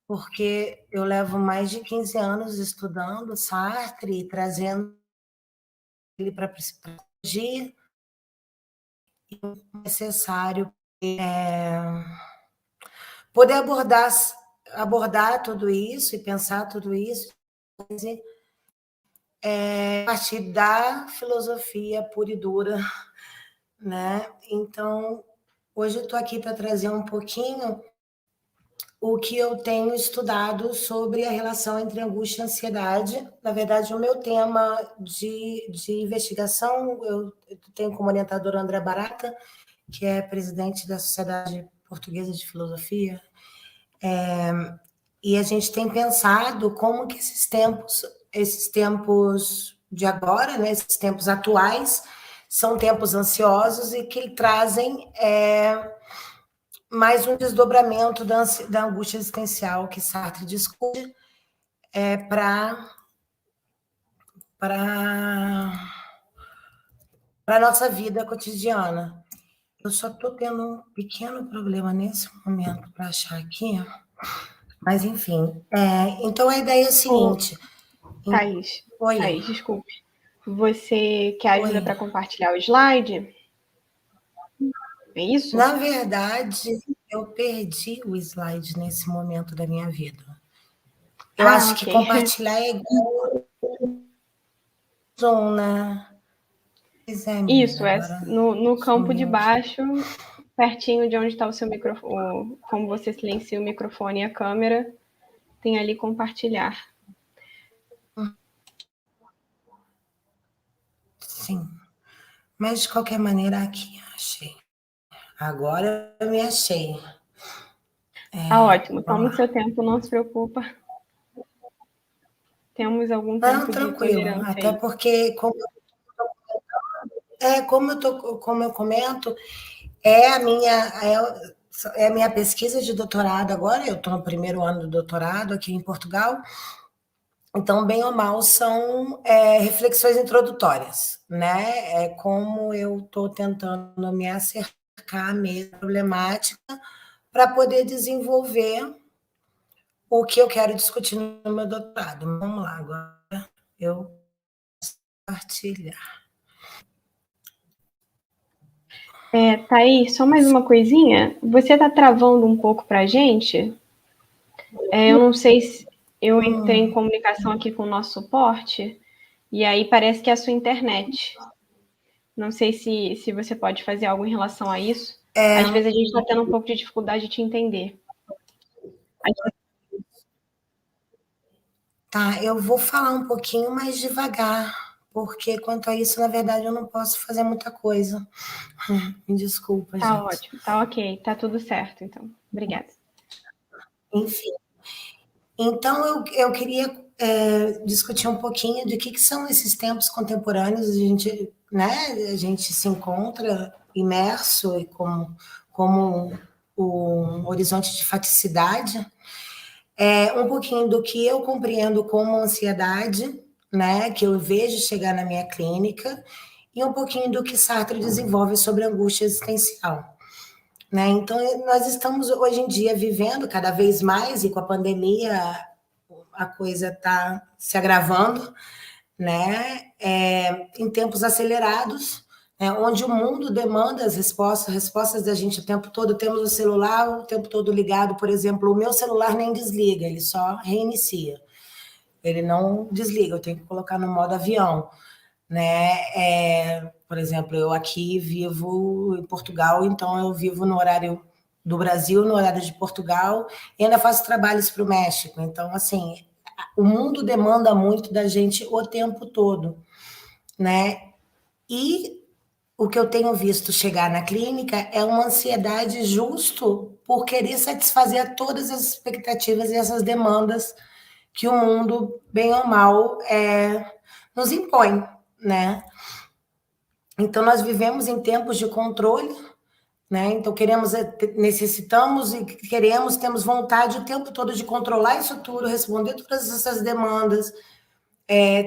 [SPEAKER 4] porque eu levo mais de 15 anos estudando Sartre e trazendo ele para a psicologia. É necessário poder abordar tudo isso e pensar tudo isso a partir da filosofia pura e dura, né? Então, hoje eu estou aqui para trazer um pouquinho o que eu tenho estudado sobre a relação entre angústia e ansiedade. Na verdade, o meu tema de investigação, eu tenho como orientadora André Barata, que é presidente da Sociedade Portuguesa de Filosofia, e a gente tem pensado como que esses tempos esses tempos de agora, né, esses tempos atuais, são tempos ansiosos e que trazem mais um desdobramento da angústia existencial que Sartre discute para a nossa vida cotidiana. Eu só estou tendo um pequeno problema nesse momento para achar aqui, mas enfim. Então a ideia é a seguinte.
[SPEAKER 1] Thaís,
[SPEAKER 4] Oi.
[SPEAKER 1] Thaís, desculpe. Você quer ajuda
[SPEAKER 4] Oi.
[SPEAKER 1] para compartilhar o slide? É isso?
[SPEAKER 4] Na verdade, eu perdi o slide nesse momento da minha vida. Eu acho que compartilhar é igual Zoom, né?
[SPEAKER 1] Isso, no campo de baixo, pertinho de onde está o seu microfone, como você silencia o microfone e a câmera, tem ali compartilhar.
[SPEAKER 4] Sim. Mas, de qualquer maneira, aqui, achei. Agora eu me achei.
[SPEAKER 1] Tá ótimo. Toma o seu tempo, não se preocupa. Temos algum tempo de
[SPEAKER 4] tranquilo.
[SPEAKER 1] tolerância
[SPEAKER 4] Até
[SPEAKER 1] aí.
[SPEAKER 4] porque, como eu comento, é a minha pesquisa de doutorado agora. Eu estou no primeiro ano do doutorado aqui em Portugal. Então, bem ou mal, são reflexões introdutórias, né? É como eu estou tentando me acercar mesmo à problemática para poder desenvolver o que eu quero discutir no meu doutorado. Vamos lá, agora eu vou compartilhar.
[SPEAKER 1] Thaís, só mais uma coisinha. Você está travando um pouco para a gente? Eu não sei se eu entrei em comunicação aqui com o nosso suporte, e aí parece que é a sua internet. Não sei se você pode fazer algo em relação a isso. Às vezes a gente está tendo um pouco de dificuldade de te entender.
[SPEAKER 4] Tá, eu vou falar um pouquinho mais devagar, porque quanto a isso, na verdade, eu não posso fazer muita coisa. Me desculpa,
[SPEAKER 1] tá
[SPEAKER 4] gente.
[SPEAKER 1] Ótimo, tá ok, tá tudo certo, então. Obrigada.
[SPEAKER 4] Enfim. Então, eu queria discutir um pouquinho de que são esses tempos contemporâneos. A gente se encontra imerso como um horizonte de faticidade. Um pouquinho do que eu compreendo como ansiedade, né, que eu vejo chegar na minha clínica, e um pouquinho do que Sartre desenvolve sobre angústia existencial. Né? Então, nós estamos hoje em dia vivendo cada vez mais, e com a pandemia a coisa está se agravando, né? Em tempos acelerados, onde o mundo demanda as respostas da gente o tempo todo. Temos o celular o tempo todo ligado, por exemplo, o meu celular nem desliga, ele só reinicia. Ele não desliga, eu tenho que colocar no modo avião. Né? Por exemplo, eu aqui vivo em Portugal, então eu vivo no horário do Brasil, no horário de Portugal, e ainda faço trabalhos para o México. Então, assim, o mundo demanda muito da gente o tempo todo, né? E o que eu tenho visto chegar na clínica é uma ansiedade justo por querer satisfazer todas as expectativas e essas demandas que o mundo, bem ou mal, nos impõe, né? Então, nós vivemos em tempos de controle, né? Então, necessitamos e temos vontade o tempo todo de controlar isso tudo, responder todas essas demandas.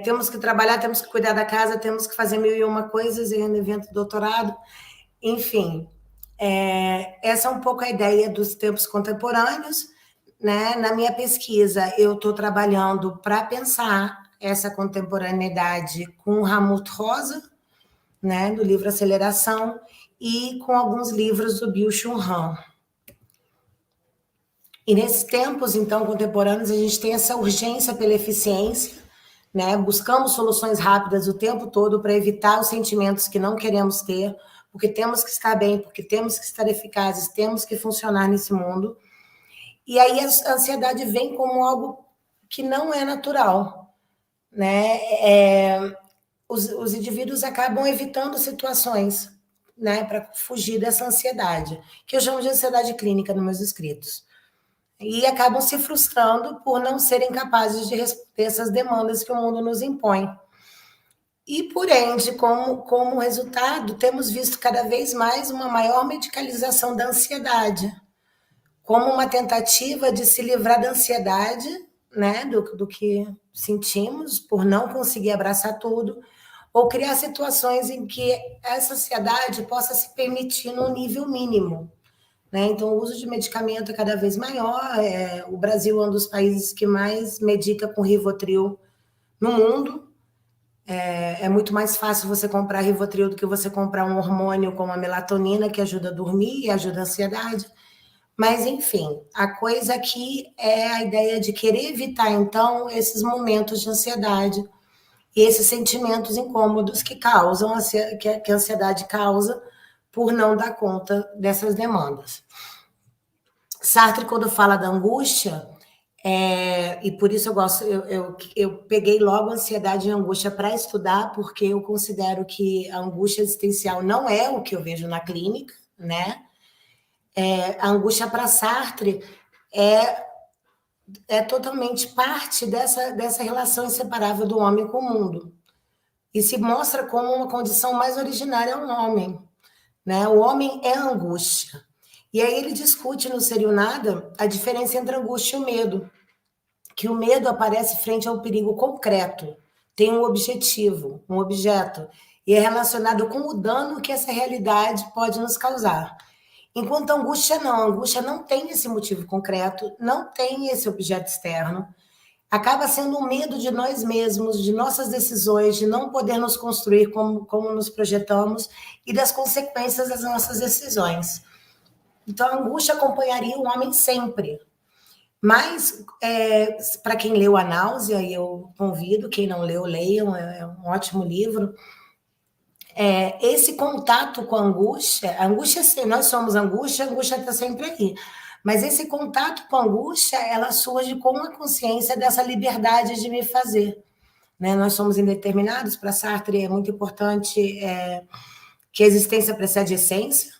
[SPEAKER 4] Temos que trabalhar, temos que cuidar da casa, temos que fazer 1001 coisas, em evento de doutorado. Enfim, essa é um pouco a ideia dos tempos contemporâneos, né? Na minha pesquisa, eu estou trabalhando para pensar essa contemporaneidade com Ramut Rosa, né, do livro Aceleração, e com alguns livros do Byung-Chul Han. E nesses tempos, então, contemporâneos, a gente tem essa urgência pela eficiência, né? Buscamos soluções rápidas o tempo todo para evitar os sentimentos que não queremos ter, porque temos que estar bem, porque temos que estar eficazes, temos que funcionar nesse mundo. E aí a ansiedade vem como algo que não é natural, né? Os indivíduos acabam evitando situações, né, para fugir dessa ansiedade, que eu chamo de ansiedade clínica nos meus escritos. e acabam se frustrando por não serem capazes de responder essas demandas que o mundo nos impõe. E, por ende, como resultado, temos visto cada vez mais uma maior medicalização da ansiedade, como uma tentativa de se livrar da ansiedade, né, do que sentimos, por não conseguir abraçar tudo, ou criar situações em que essa ansiedade possa se permitir num nível mínimo. Né? Então, o uso de medicamento é cada vez maior. O Brasil é um dos países que mais medica com Rivotril no mundo. É muito mais fácil você comprar Rivotril do que você comprar um hormônio como a melatonina, que ajuda a dormir e ajuda a ansiedade. Mas, enfim, a coisa aqui é a ideia de querer evitar, então, esses momentos de ansiedade e esses sentimentos incômodos que causam, que a ansiedade causa por não dar conta dessas demandas. Sartre, quando fala da angústia, e por isso eu gosto, eu peguei logo ansiedade e angústia para estudar, porque eu considero que a angústia existencial não é o que eu vejo na clínica, né? A angústia para Sartre é totalmente parte dessa relação inseparável do homem com o mundo. E se mostra como uma condição mais originária ao homem. Né? O homem é a angústia. E aí ele discute no Ser e o Nada a diferença entre a angústia e o medo. Que o medo aparece frente a um perigo concreto, tem um objetivo, um objeto, e é relacionado com o dano que essa realidade pode nos causar. Enquanto a angústia não tem esse motivo concreto, não tem esse objeto externo, acaba sendo um medo de nós mesmos, de nossas decisões, de não poder nos construir como nos projetamos e das consequências das nossas decisões. Então, a angústia acompanharia o homem sempre. Mas, para quem leu A Náusea, e eu convido, quem não leu, leiam, é um ótimo livro, esse contato com a angústia, nós somos angústia, a angústia está sempre aí. Mas esse contato com a angústia, ela surge com a consciência dessa liberdade de me fazer. Né? Nós somos indeterminados, para Sartre é muito importante que a existência precede a essência,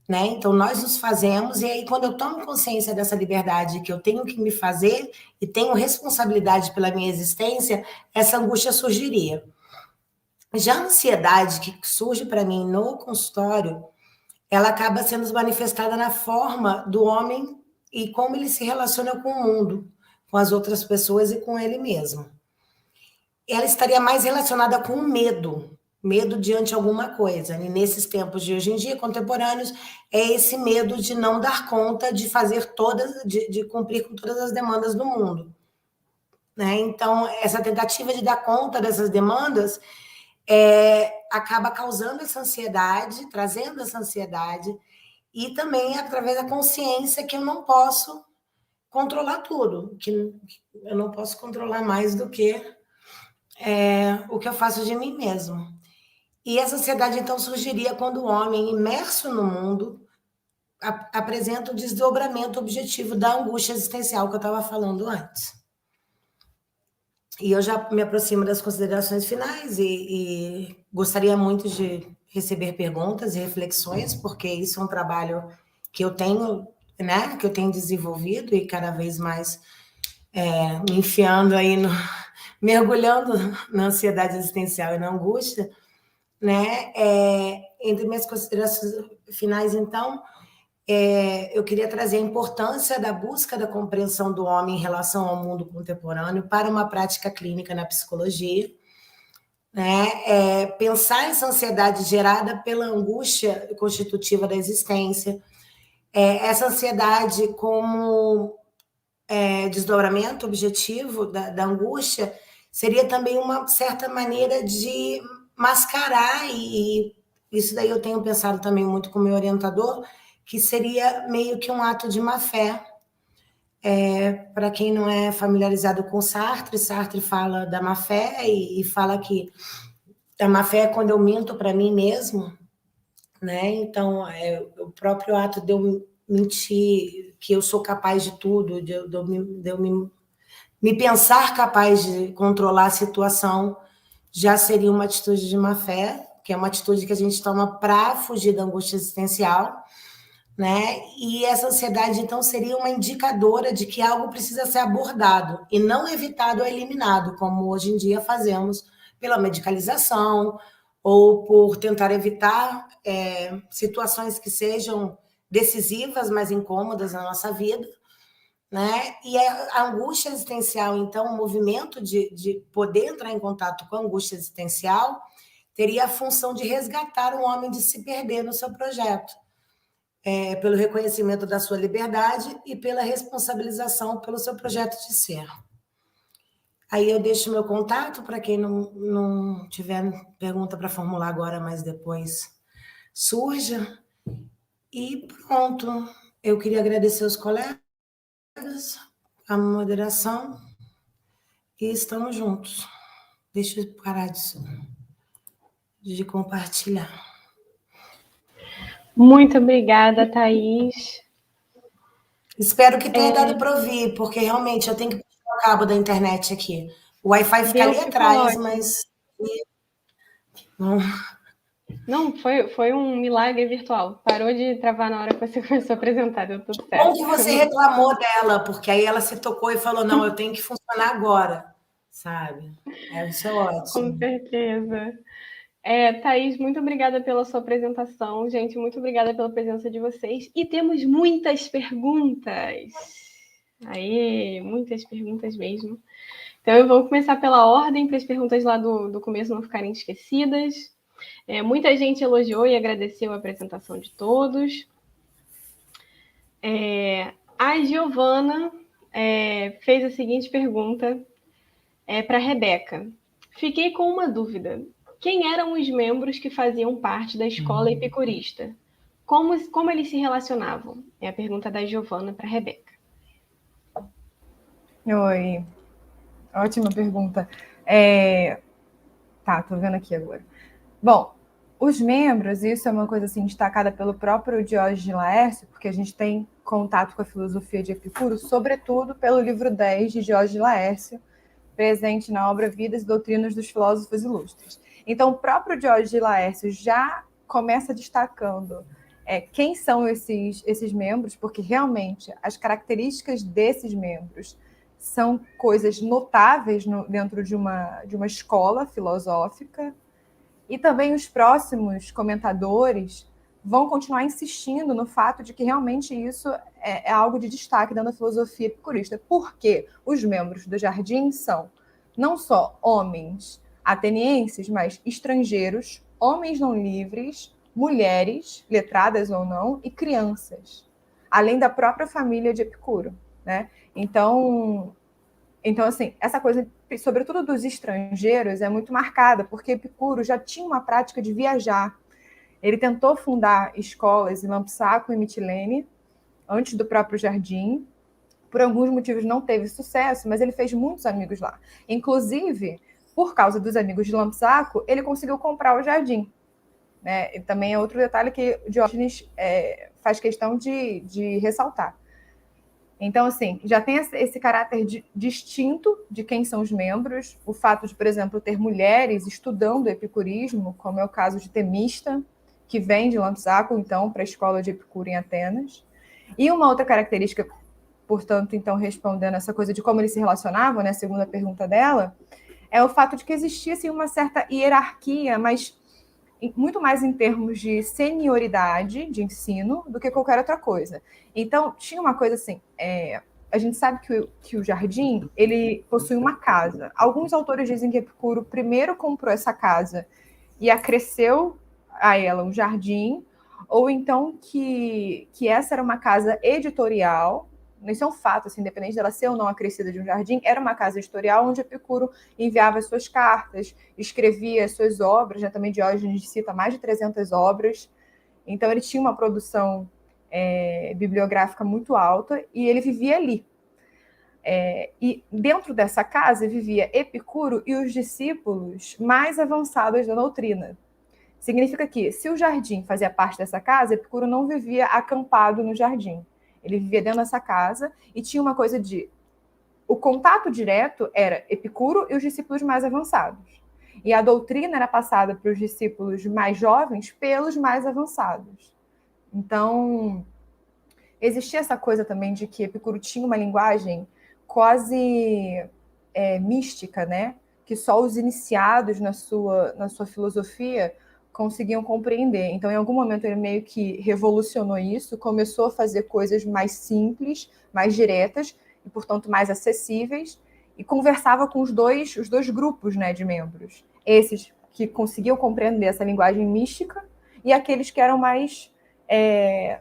[SPEAKER 4] né? Então nós nos fazemos, e aí quando eu tomo consciência dessa liberdade, que eu tenho que me fazer e tenho responsabilidade pela minha existência, essa angústia surgiria. Já a ansiedade que surge para mim no consultório, ela acaba sendo manifestada na forma do homem e como ele se relaciona com o mundo, com as outras pessoas e com ele mesmo. Ela estaria mais relacionada com o medo diante de alguma coisa. E nesses tempos de hoje em dia, contemporâneos, é esse medo de não dar conta de fazer de cumprir com todas as demandas do mundo. Né? Então, essa tentativa de dar conta dessas demandas acaba causando essa ansiedade, trazendo essa ansiedade, e também através da consciência que eu não posso controlar tudo, que eu não posso controlar mais do que o que eu faço de mim mesmo. E essa ansiedade, então, surgiria quando o homem, imerso no mundo, apresenta o desdobramento objetivo da angústia existencial que eu estava falando antes. E eu já me aproximo das considerações finais e gostaria muito de receber perguntas e reflexões, porque isso é um trabalho que eu tenho, né, que eu tenho desenvolvido e cada vez mais me enfiando aí, mergulhando na ansiedade existencial e na angústia, né? Entre minhas considerações finais, então, eu queria trazer a importância da busca da compreensão do homem em relação ao mundo contemporâneo para uma prática clínica na psicologia, né? Pensar essa ansiedade gerada pela angústia constitutiva da existência, essa ansiedade como desdobramento objetivo da angústia seria também uma certa maneira de mascarar, e isso daí eu tenho pensado também muito com o meu orientador, que seria meio que um ato de má-fé. Para quem não é familiarizado com Sartre, Sartre fala da má-fé e fala que a má-fé é quando eu minto para mim mesmo, né? Então, o próprio ato de eu mentir que eu sou capaz de tudo, de eu me pensar capaz de controlar a situação, já seria uma atitude de má-fé, que é uma atitude que a gente toma para fugir da angústia existencial, né? E essa ansiedade, então, seria uma indicadora de que algo precisa ser abordado e não evitado ou eliminado, como hoje em dia fazemos pela medicalização ou por tentar evitar situações que sejam decisivas, mas incômodas na nossa vida, né? E a angústia existencial, então, o movimento de poder entrar em contato com a angústia existencial teria a função de resgatar o homem de se perder no seu projeto, pelo reconhecimento da sua liberdade e pela responsabilização pelo seu projeto de ser. Aí eu deixo meu contato para quem não tiver pergunta para formular agora, mas depois surja. E pronto. Eu queria agradecer os colegas, a moderação, e estamos juntos. Deixa eu parar de compartilhar.
[SPEAKER 1] Muito obrigada, Thaís.
[SPEAKER 4] Espero que tenha dado para ouvir, porque realmente eu tenho que puxar o cabo da internet aqui. O Wi-Fi fica ali atrás, mas...
[SPEAKER 1] Não, foi um milagre virtual. Parou de travar na hora que você começou a apresentar, deu tudo certo.
[SPEAKER 4] Bom que você reclamou dela, porque aí ela se tocou e falou, não, eu tenho que funcionar agora, sabe? Isso é ótimo.
[SPEAKER 1] Com certeza. Thaís, muito obrigada pela sua apresentação, gente, muito obrigada pela presença de vocês. E temos muitas perguntas. Aí, muitas perguntas mesmo. Então, eu vou começar pela ordem, para as perguntas lá do começo não ficarem esquecidas. Muita gente elogiou e agradeceu a apresentação de todos. A Giovana fez a seguinte pergunta para a Rebeca. Fiquei com uma dúvida. Quem eram os membros que faziam parte da escola epicurista? Como eles se relacionavam? É a pergunta da Giovana para a Rebeca.
[SPEAKER 2] Oi, ótima pergunta. Tá, tô vendo aqui agora. Bom, os membros, isso é uma coisa assim destacada pelo próprio Diógenes de Laércio, porque a gente tem contato com a filosofia de Epicuro, sobretudo pelo livro 10 de Diógenes de Laércio, presente na obra Vidas e Doutrinas dos Filósofos Ilustres. Então, o próprio Diógenes de Laércio já começa destacando quem são esses membros, porque realmente as características desses membros são coisas notáveis dentro de uma escola filosófica, e também os próximos comentadores vão continuar insistindo no fato de que realmente isso é algo de destaque dentro da filosofia epicurista, porque os membros do Jardim são não só homens atenienses, mas estrangeiros, homens não livres, mulheres, letradas ou não, e crianças, além da própria família de Epicuro, né? Então, assim, essa coisa, sobretudo dos estrangeiros, é muito marcada, porque Epicuro já tinha uma prática de viajar. Ele tentou fundar escolas em Lampsaco e Mitilene, antes do próprio Jardim. Por alguns motivos não teve sucesso, mas ele fez muitos amigos lá. Inclusive, por causa dos amigos de Lampsaco, ele conseguiu comprar o Jardim. Né? E também é outro detalhe que Diógenes faz questão de ressaltar. Então, assim, já tem esse caráter distinto de quem são os membros, o fato de, por exemplo, ter mulheres estudando epicurismo, como é o caso de Temista, que vem de Lampsaco, então, para a escola de Epicuro em Atenas. E uma outra característica, portanto, então, respondendo essa coisa de como eles se relacionavam, né, a segunda pergunta dela, é o fato de que existia assim, uma certa hierarquia, mas muito mais em termos de senioridade de ensino do que qualquer outra coisa. Então, tinha uma coisa assim, a gente sabe que o Jardim, ele possui uma casa. Alguns autores dizem que Epicuro primeiro comprou essa casa e acresceu a ela um jardim, ou então que essa era uma casa editorial. Isso é um fato, assim, independente dela ser ou não acrescida de um jardim, era uma casa editorial onde Epicuro enviava as suas cartas, escrevia as suas obras, né? Também Diógenes cita mais de 300 obras, então ele tinha uma produção bibliográfica muito alta e ele vivia ali. E dentro dessa casa vivia Epicuro e os discípulos mais avançados da doutrina. Significa que, se o jardim fazia parte dessa casa, Epicuro não vivia acampado no jardim. Ele vivia dentro dessa casa e tinha uma coisa de... O contato direto era Epicuro e os discípulos mais avançados. E a doutrina era passada para os discípulos mais jovens pelos mais avançados. Então, existia essa coisa também de que Epicuro tinha uma linguagem quase mística, né? Que só os iniciados na sua filosofia conseguiam compreender. Então, em algum momento, ele meio que revolucionou isso, começou a fazer coisas mais simples, mais diretas e, portanto, mais acessíveis, e conversava com os dois grupos, né, de membros. Esses que conseguiam compreender essa linguagem mística e aqueles que eram mais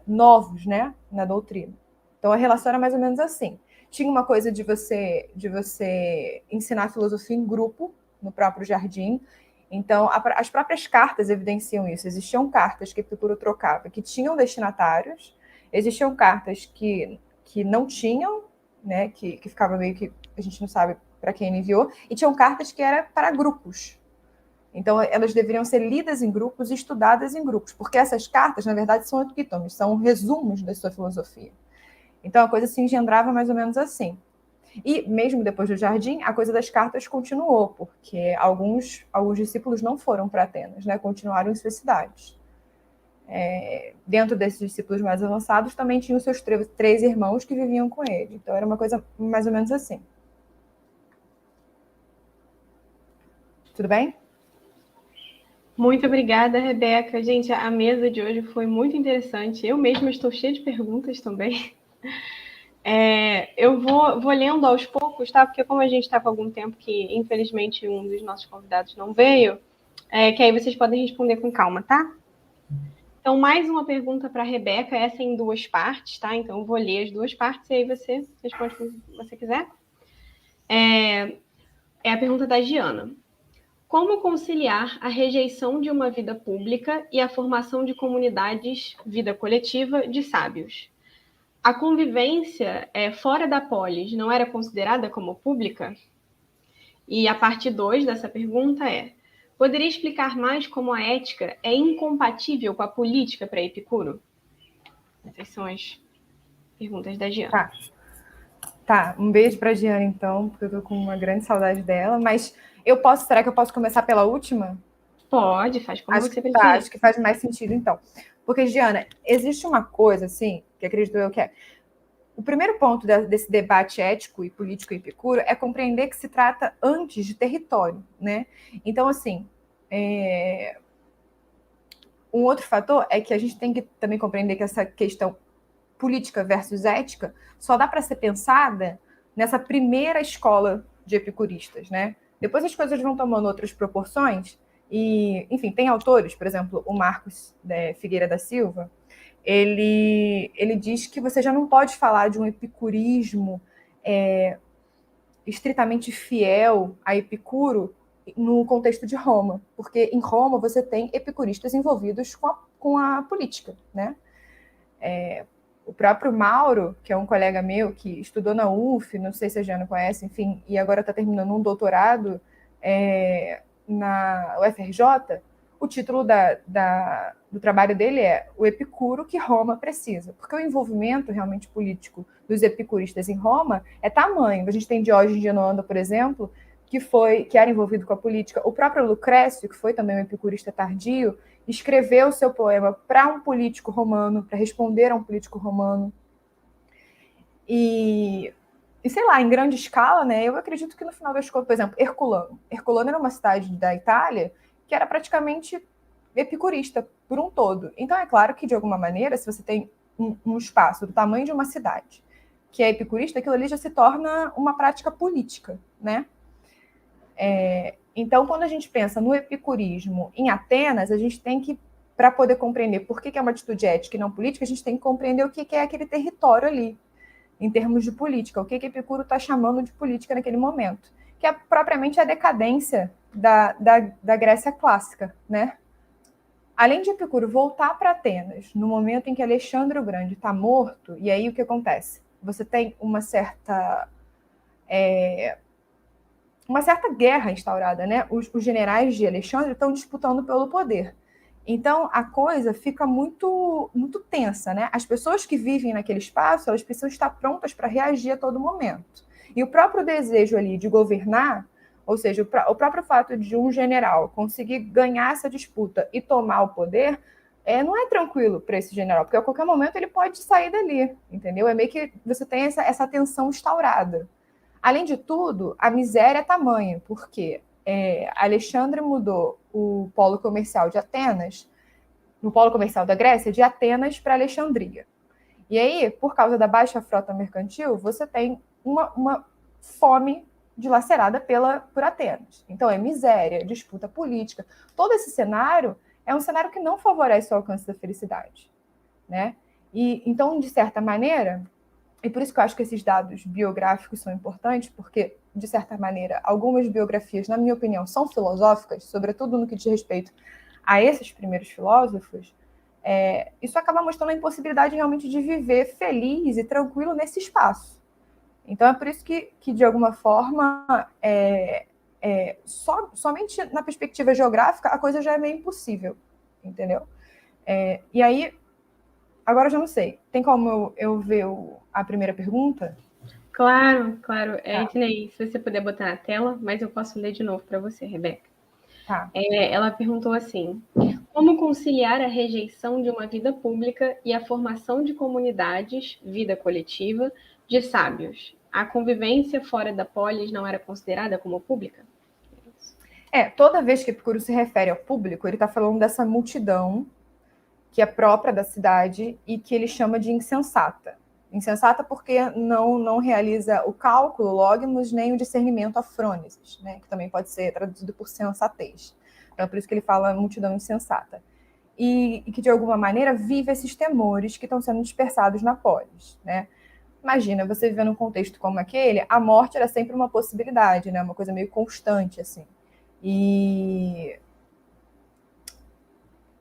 [SPEAKER 2] novos, né, na doutrina. Então, a relação era mais ou menos assim. Tinha uma coisa de você ensinar filosofia em grupo, no próprio jardim. Então, as próprias cartas evidenciam isso. Existiam cartas que Epicuro trocava, que tinham destinatários. Existiam cartas que não tinham, né, que ficava meio que a gente não sabe para quem ele enviou. E tinham cartas que eram para grupos. Então, elas deveriam ser lidas em grupos e estudadas em grupos, porque essas cartas, na verdade, são epítomes, são resumos da sua filosofia. Então, a coisa se engendrava mais ou menos assim. E, mesmo depois do jardim, a coisa das cartas continuou, porque alguns discípulos não foram para Atenas, né? Continuaram em suas cidades. Dentro desses discípulos mais avançados, também tinham os seus três irmãos que viviam com ele. Então, era uma coisa mais ou menos assim. Tudo bem?
[SPEAKER 1] Muito obrigada, Rebeca. Gente, a mesa de hoje foi muito interessante. Eu mesma estou cheia de perguntas também. Eu vou lendo aos poucos, tá? Porque como a gente está com algum tempo que, infelizmente, um dos nossos convidados não veio, que aí vocês podem responder com calma, tá? Então, mais uma pergunta para a Rebeca, essa em 2 partes, tá? Então, eu vou ler as 2 partes e aí você responde como você quiser. É a pergunta da Giana. Como conciliar a rejeição de uma vida pública e a formação de comunidades, vida coletiva, de sábios? A convivência fora da polis não era considerada como pública? E a parte 2 dessa pergunta poderia explicar mais como a ética é incompatível com a política para Epicuro? Essas são as perguntas da Giana.
[SPEAKER 2] Tá, um beijo para a Giana, então, porque eu tô com uma grande saudade dela, mas será que eu posso começar pela última?
[SPEAKER 1] Pode, faz como você preferir.
[SPEAKER 2] Tá, acho que faz mais sentido, então. Porque, Giana, existe uma coisa, assim, que acredito eu que o primeiro ponto desse debate ético e político em Epicuro é compreender que se trata antes de território, né? Então, assim, um outro fator é que a gente tem que também compreender que essa questão política versus ética só dá para ser pensada nessa primeira escola de epicuristas, né? Depois as coisas vão tomando outras proporções e, enfim, tem autores, por exemplo, o Marcos Figueira da Silva, ele diz que você já não pode falar de um epicurismo estritamente fiel a Epicuro no contexto de Roma, porque em Roma você tem epicuristas envolvidos com a política, né? O próprio Mauro, que é um colega meu que estudou na UF, não sei se a Jana conhece, enfim, e agora está terminando um doutorado na UFRJ, o título do trabalho dele é O Epicuro que Roma Precisa, porque o envolvimento realmente político dos epicuristas em Roma é tamanho. A gente tem Diógenes de Anoanda, por exemplo, que era envolvido com a política. O próprio Lucrécio, que foi também um epicurista tardio, escreveu seu poema para um político romano, para responder a um político romano. E sei lá, em grande escala, né, eu acredito que no final das contas, por exemplo, Herculano. Herculano era uma cidade da Itália que era praticamente epicurista por um todo. Então, é claro que, de alguma maneira, se você tem um espaço do tamanho de uma cidade que é epicurista, aquilo ali já se torna uma prática política, né? Então, quando a gente pensa no epicurismo em Atenas, a gente tem que, para poder compreender por que é uma atitude ética e não política, a gente tem que compreender o que é aquele território ali, em termos de política, o que Epicuro está chamando de política naquele momento, que é propriamente a decadência da Grécia clássica, né? Além de Epicuro voltar para Atenas, no momento em que Alexandre o Grande está morto, e aí o que acontece? Você tem uma certa guerra instaurada, né? Os generais de Alexandre estão disputando pelo poder. Então, a coisa fica muito, muito tensa, né? As pessoas que vivem naquele espaço, elas precisam estar prontas para reagir a todo momento. E o próprio desejo ali de governar, ou seja, o próprio fato de um general conseguir ganhar essa disputa e tomar o poder, não é tranquilo para esse general, porque a qualquer momento ele pode sair dali, entendeu? É meio que você tem essa tensão instaurada. Além de tudo, a miséria é tamanha, porque Alexandre mudou o polo comercial de Atenas, no polo comercial da Grécia, de Atenas para Alexandria. E aí, por causa da baixa frota mercantil, você tem uma fome dilacerada por Atenas. Então, é miséria, disputa política. Todo esse cenário é um cenário que não favorece o alcance da felicidade, né? E, então, de certa maneira, e por isso que eu acho que esses dados biográficos são importantes, porque, de certa maneira, algumas biografias, na minha opinião, são filosóficas, sobretudo no que diz respeito a esses primeiros filósofos, isso acaba mostrando a impossibilidade realmente de viver feliz e tranquilo nesse espaço. Então, é por isso que de alguma forma, somente na perspectiva geográfica, a coisa já é meio impossível, entendeu? E aí, agora eu já não sei. Tem como eu ver a primeira pergunta?
[SPEAKER 1] Claro. Ednei, se você puder botar na tela, mas eu posso ler de novo para você, Rebeca.
[SPEAKER 2] Tá.
[SPEAKER 1] Ela perguntou assim: como conciliar a rejeição de uma vida pública e a formação de comunidades, vida coletiva, de sábios? A convivência fora da polis não era considerada como pública?
[SPEAKER 2] Toda vez que Epicuro se refere ao público, ele está falando dessa multidão que é própria da cidade e que ele chama de insensata. Insensata porque não realiza o cálculo, logos, nem o discernimento afrônesis, né? Que também pode ser traduzido por sensatez. Então, é por isso que ele fala multidão insensata. E que, de alguma maneira, vive esses temores que estão sendo dispersados na polis, né? Imagina, você vivendo num contexto como aquele, a morte era sempre uma possibilidade, né? Uma coisa meio constante, assim. E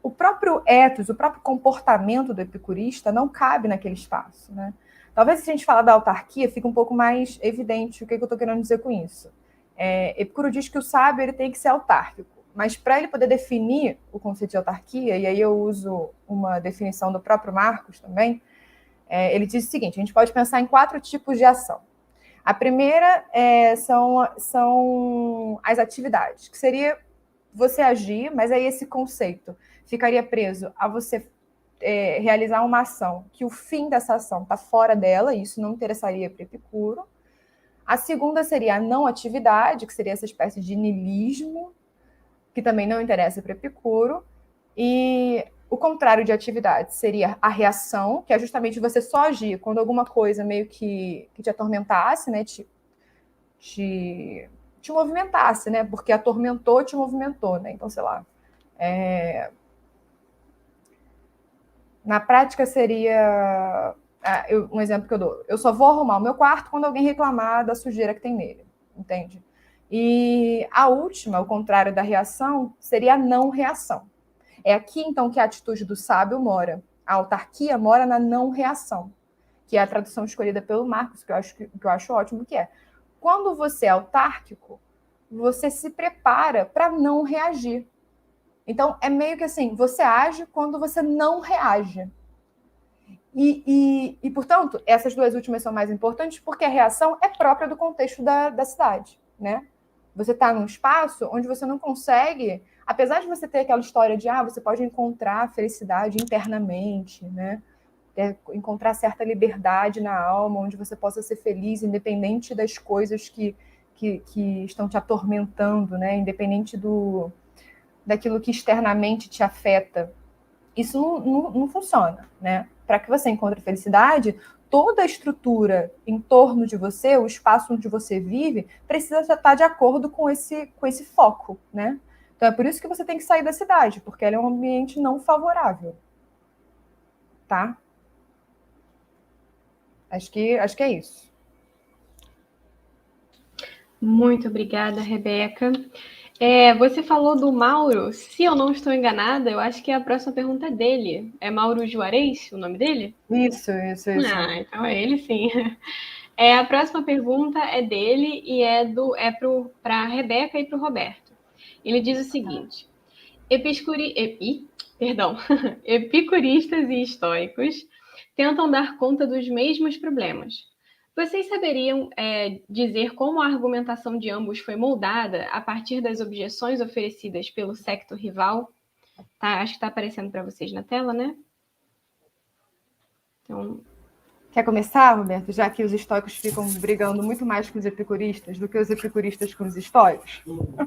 [SPEAKER 2] o próprio ethos, o próprio comportamento do epicurista não cabe naquele espaço, né? Talvez se a gente falar da autarquia, fique um pouco mais evidente o que eu estou querendo dizer com isso. Epicuro diz que o sábio ele tem que ser autárquico, mas para ele poder definir o conceito de autarquia, e aí eu uso uma definição do próprio Marcos também, ele diz o seguinte: a gente pode pensar em 4 tipos de ação. A primeira são as atividades, que seria você agir, mas aí esse conceito ficaria preso a você realizar uma ação que o fim dessa ação está fora dela, e isso não interessaria para Epicuro. A segunda seria a não atividade, que seria essa espécie de niilismo, que também não interessa para Epicuro. E o contrário de atividade seria a reação, que é justamente você só agir quando alguma coisa meio que te atormentasse, né? Te movimentasse, né? Porque atormentou, te movimentou, né? Então, sei lá. Na prática seria um exemplo que eu dou. Eu só vou arrumar o meu quarto quando alguém reclamar da sujeira que tem nele, entende? E a última, o contrário da reação, seria a não reação. É aqui, então, que a atitude do sábio mora. A autarquia mora na não reação, que é a tradução escolhida pelo Marcos, que eu acho ótimo, que é: quando você é autárquico, você se prepara para não reagir. Então, é meio que assim, você age quando você não reage. E portanto, essas 2 últimas são mais importantes porque a reação é própria do contexto da cidade, né? Você está num espaço onde você não consegue, apesar de você ter aquela história de você pode encontrar felicidade internamente, né? Encontrar certa liberdade na alma, onde você possa ser feliz, independente das coisas que estão te atormentando, né? Independente daquilo que externamente te afeta. Isso não funciona, né? Para que você encontre felicidade, toda a estrutura em torno de você, o espaço onde você vive, precisa estar de acordo com esse foco, né? Então é por isso que você tem que sair da cidade, porque ela é um ambiente não favorável, tá? Acho que é isso.
[SPEAKER 1] Muito obrigada, Rebeca. Você falou do Mauro. Se eu não estou enganada, eu acho que a próxima pergunta é dele. É Mauro Juarez o nome dele?
[SPEAKER 2] Isso.
[SPEAKER 1] Então é ele sim. A próxima pergunta é dele e para a Rebeca e para o Roberto. Ele diz o seguinte: epicuristas e estoicos tentam dar conta dos mesmos problemas. Vocês saberiam dizer como a argumentação de ambos foi moldada a partir das objeções oferecidas pelo secto rival? Tá, acho que está aparecendo para vocês na tela, né? Então,
[SPEAKER 2] quer começar, Roberto? Já que os estoicos ficam brigando muito mais com os epicuristas do que os epicuristas com os estoicos.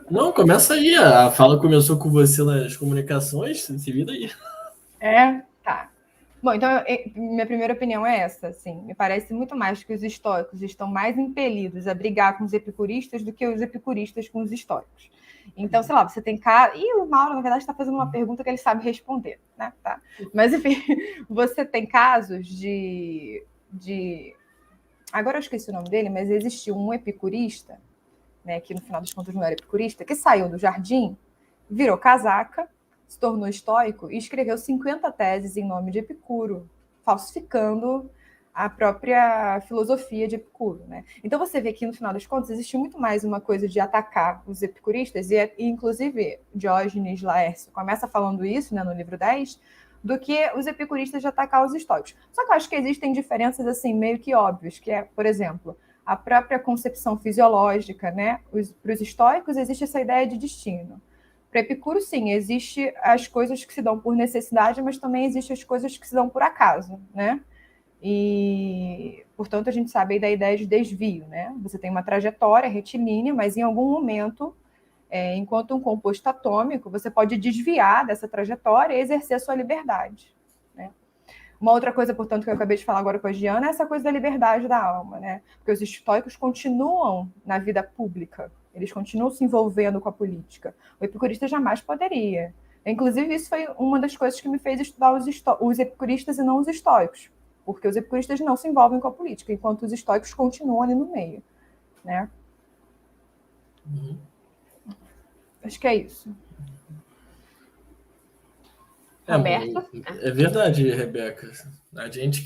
[SPEAKER 3] Não, começa aí. A fala começou com você nas comunicações, se vira aí.
[SPEAKER 2] Tá. Bom, então, minha primeira opinião é essa, assim. Me parece muito mais que os estoicos estão mais impelidos a brigar com os epicuristas do que os epicuristas com os estoicos. Então, sei lá, você tem casos... E o Mauro, na verdade, está fazendo uma pergunta que ele sabe responder, né? Tá. Mas, enfim, você tem casos de... Agora eu esqueci o nome dele, mas existiu um epicurista, né, que no final das contas não era epicurista, que saiu do jardim, virou casaca, se tornou estoico e escreveu 50 teses em nome de Epicuro, falsificando a própria filosofia de Epicuro, né? Então você vê que no final das contas existe muito mais uma coisa de atacar os epicuristas, e inclusive Diógenes Laércio começa falando isso, né, no livro 10, do que os epicuristas de atacar os estoicos. Só que eu acho que existem diferenças assim meio que óbvias, que é, por exemplo, a própria concepção fisiológica, né? Para os estoicos existe essa ideia de destino. Para Epicuro, sim, existe as coisas que se dão por necessidade, mas também existem as coisas que se dão por acaso, né? E, portanto, a gente sabe aí da ideia de desvio, né? Você tem uma trajetória retilínea, mas em algum momento, enquanto um composto atômico, você pode desviar dessa trajetória e exercer a sua liberdade, né? Uma outra coisa, portanto, que eu acabei de falar agora com a Giana é essa coisa da liberdade da alma, né? Porque os estoicos continuam na vida pública, eles continuam se envolvendo com a política. O epicurista jamais poderia. Inclusive, isso foi uma das coisas que me fez estudar os epicuristas e não os estoicos, porque os epicuristas não se envolvem com a política, enquanto os estoicos continuam ali no meio, né? Acho que é isso.
[SPEAKER 1] Roberto?
[SPEAKER 3] É verdade, Rebeca. A gente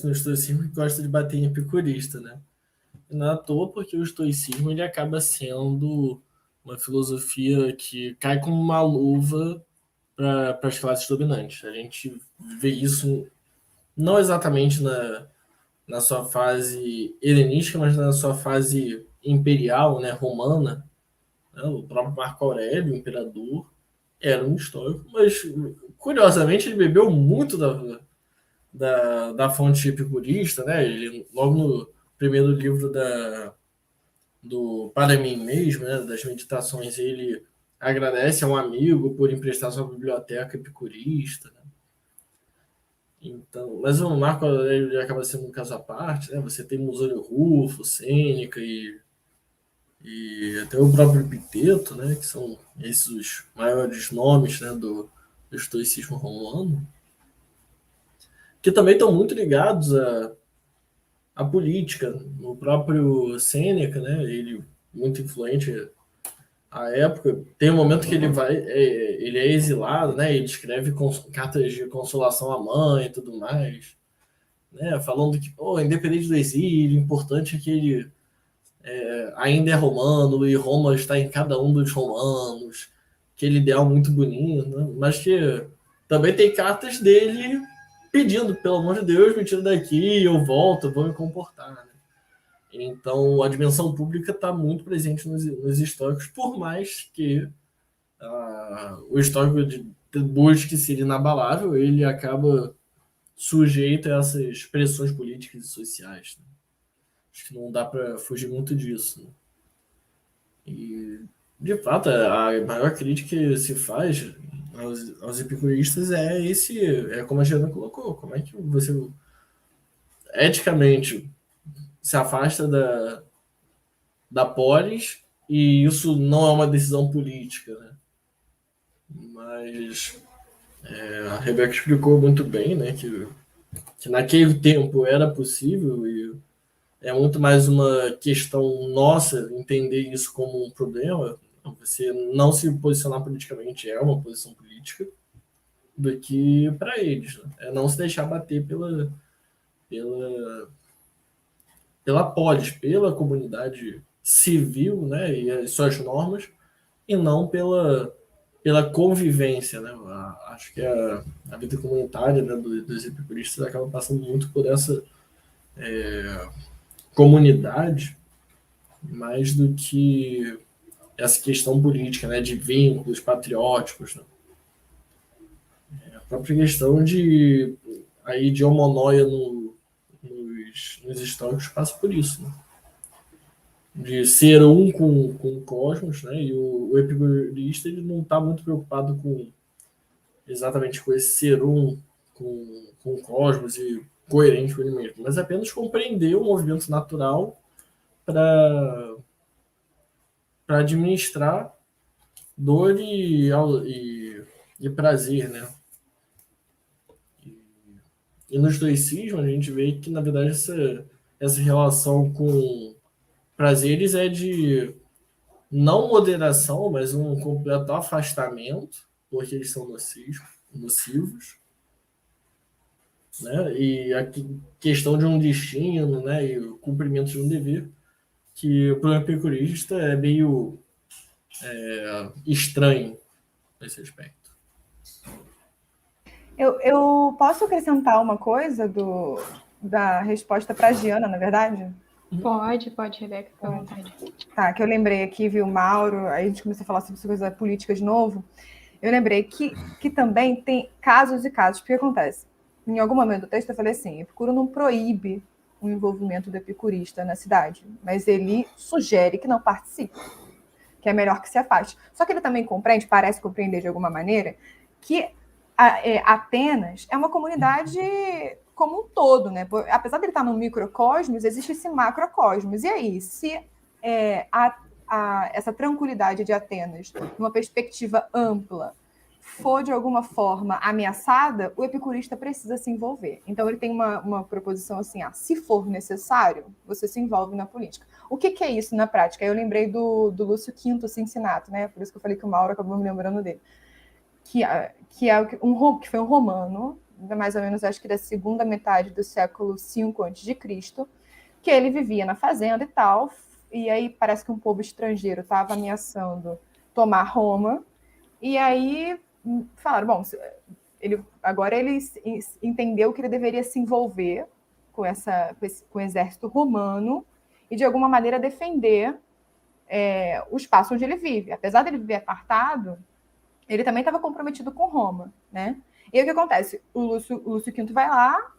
[SPEAKER 3] no estoicismo gosta de bater em epicurista, né? E não é à toa porque o estoicismo ele acaba sendo uma filosofia que cai como uma luva para as classes dominantes. A gente vê isso não exatamente na sua fase helenística, mas na sua fase imperial, né, romana. Né? O próprio Marco Aurélio, o imperador, era um estoico, mas curiosamente ele bebeu muito da fonte epicurista, né? Ele, logo no primeiro livro do Para Mim Mesmo, né, das meditações, ele agradece a um amigo por emprestar sua biblioteca epicurista. Né? Então, mas o Marco Aurélio acaba sendo um caso à parte, né? Você tem Musônio Rufo, Sêneca e até o próprio Epiteto, né? Que são esses os maiores nomes, né, do estoicismo romano, que também estão muito ligados à política. O próprio Sêneca, né? Ele muito influente à época. Tem um momento que ele é exilado, né? Ele escreve cartas de consolação à mãe e tudo mais, né? Falando que, independente do exílio, o importante é que ele ainda é romano e Roma está em cada um dos romanos, aquele ideal muito bonito, né? Mas que também tem cartas dele pedindo, pelo amor de Deus, me tira daqui, eu volto, eu vou me comportar. Né? Então, a dimensão pública está muito presente nos estoicos, por mais que o estoico busque ser inabalável, ele acaba sujeito a essas pressões políticas e sociais. Né? Acho que não dá para fugir muito disso. Né? E, de fato, a maior crítica que se faz aos epicuristas é como a Giana colocou, como é que você eticamente se afasta da polis e isso não é uma decisão política, né? Mas a Rebeca explicou muito bem, né, que naquele tempo era possível e é muito mais uma questão nossa entender isso como um problema. Você não se posicionar politicamente é uma posição política do que para eles. Né? É não se deixar bater pela polis, pela comunidade civil, né, e as suas normas, e não pela convivência. Né? Acho que a vida comunitária, né, dos epicuristas acaba passando muito por essa comunidade, mais do que essa questão política, né, de vínculos patrióticos. Né? própria questão de homonóia nos estoicos passa por isso, né? De ser um com o cosmos, né? E o epicurista ele não está muito preocupado exatamente com esse ser um com o cosmos e coerente com ele mesmo, mas apenas compreender o movimento natural para administrar dor e prazer, né? E no estoicismo a gente vê que, na verdade, essa relação com prazeres é de não moderação, mas um completo afastamento, porque eles são nocivos, né? E a questão de um destino, né? E o cumprimento de um dever, que para o epicurista é meio estranho nesse aspecto.
[SPEAKER 2] Eu posso acrescentar uma coisa da resposta para a Giana, na verdade?
[SPEAKER 1] Pode, Rebeca, fica à vontade.
[SPEAKER 2] Tá, que eu lembrei aqui, viu, Mauro, aí a gente começou a falar sobre essa coisa política de novo. Eu lembrei que também tem casos e casos. O que acontece? Em algum momento do texto eu falei assim, Epicuro não proíbe o envolvimento do epicurista na cidade, mas ele sugere que não participe, que é melhor que se afaste. Só que ele também parece compreender de alguma maneira, que Atenas é uma comunidade como um todo, né? Apesar de ele estar no microcosmos, existe esse macrocosmos. E aí, se essa tranquilidade de Atenas, numa perspectiva ampla, for de alguma forma ameaçada, o epicurista precisa se envolver. Então ele tem uma proposição assim, se for necessário, você se envolve na política. O que é isso na prática? Eu lembrei do Lúcio Quinto Cincinato, né? Por isso que eu falei que o Mauro acabou me lembrando dele. Que foi um romano, mais ou menos, acho que da segunda metade do século V a.C., que ele vivia na fazenda e tal, e aí parece que um povo estrangeiro estava ameaçando tomar Roma, e aí falaram, bom, agora ele entendeu que ele deveria se envolver com o exército romano e, de alguma maneira, defender o espaço onde ele vive. Apesar de ele viver apartado, ele também estava comprometido com Roma, né? E aí o que acontece? O Lúcio Quinto vai lá,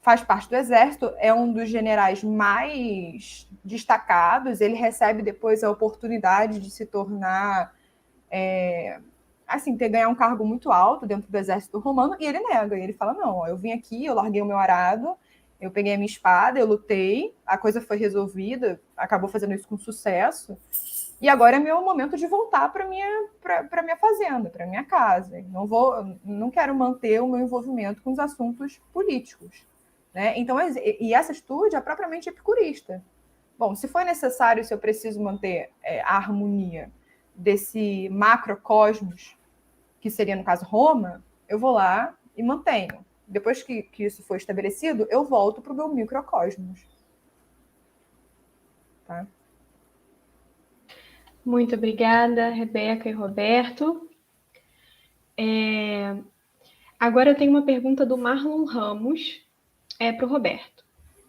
[SPEAKER 2] faz parte do exército, é um dos generais mais destacados, ele recebe depois a oportunidade de se tornar, ganhar um cargo muito alto dentro do exército romano, e ele nega, e ele fala, não, eu vim aqui, eu larguei o meu arado, eu peguei a minha espada, eu lutei, a coisa foi resolvida, acabou fazendo isso com sucesso, e agora é meu momento de voltar para minha fazenda, para minha casa. Não quero manter o meu envolvimento com os assuntos políticos, né? Então, e essa atitude é propriamente epicurista. Bom, se for necessário, se eu preciso manter a harmonia desse macrocosmos, que seria, no caso, Roma, eu vou lá e mantenho. Depois que isso for estabelecido, eu volto para o meu microcosmos. Tá?
[SPEAKER 1] Muito obrigada, Rebeca e Roberto. Agora eu tenho uma pergunta do Marlon Ramos para o Roberto.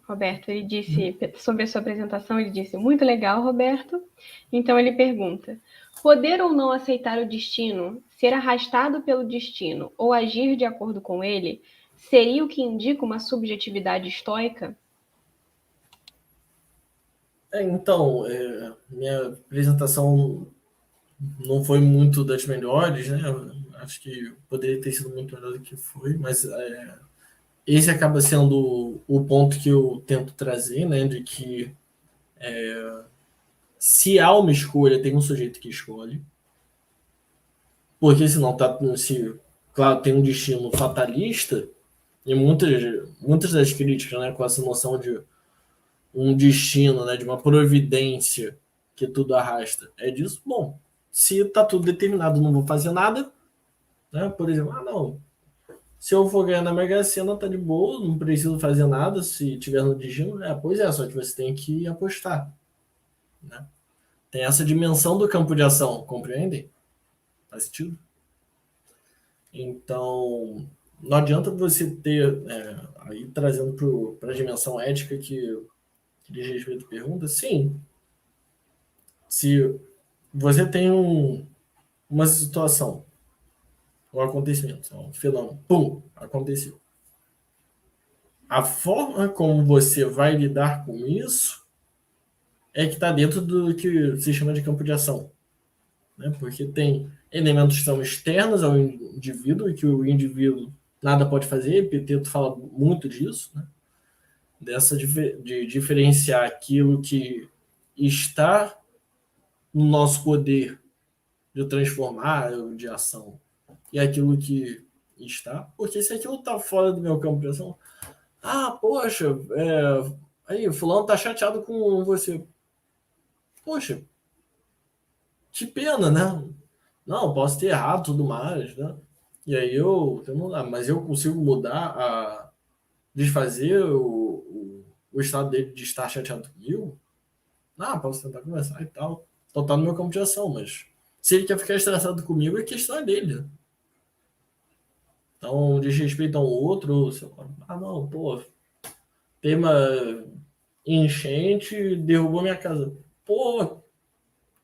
[SPEAKER 1] Roberto, ele disse, sobre a sua apresentação, ele disse, muito legal, Roberto. Então ele pergunta, poder ou não aceitar o destino, ser arrastado pelo destino ou agir de acordo com ele, seria o que indica uma subjetividade estoica?
[SPEAKER 3] Então, minha apresentação não foi muito das melhores, né? Acho que poderia ter sido muito melhor do que foi, mas esse acaba sendo o ponto que eu tento trazer, né? De que se há uma escolha, tem um sujeito que escolhe, porque senão claro, tem um destino fatalista, e muitas das críticas, né, com essa noção de um destino, né, de uma providência que tudo arrasta, é disso. Bom, se está tudo determinado, não vou fazer nada, né? Por exemplo, não, se eu for ganhar na Mega Sena, tá de boa, não preciso fazer nada se tiver no destino. Pois é, só que você tem que apostar, né? Tem essa dimensão do campo de ação, compreendem? Faz sentido? Então, não adianta você ter, aí trazendo para a dimensão ética que diz respeito à pergunta, sim, se você tem uma situação um acontecimento, um fenômeno. Pum, aconteceu. A forma como você vai lidar com isso é que está dentro do que se chama de campo de ação. Né? Porque tem elementos que são externos ao indivíduo e que o indivíduo nada pode fazer. Epiteto fala muito disso, né? De diferenciar aquilo que está no nosso poder de transformar, de ação, e aquilo que está. Porque se aquilo está fora do meu campo de ação, poxa, aí, fulano tá chateado com você. Poxa, que pena, né? Não, posso ter errado tudo mais, né? E aí mas eu consigo mudar, desfazer o estado dele de estar chateado comigo? Posso tentar conversar e tal. Então tá no meu campo de ação, mas se ele quer ficar estressado comigo, a questão é dele. Então, desrespeita um outro, não, pô, tema enchente, derrubou minha casa. Pô,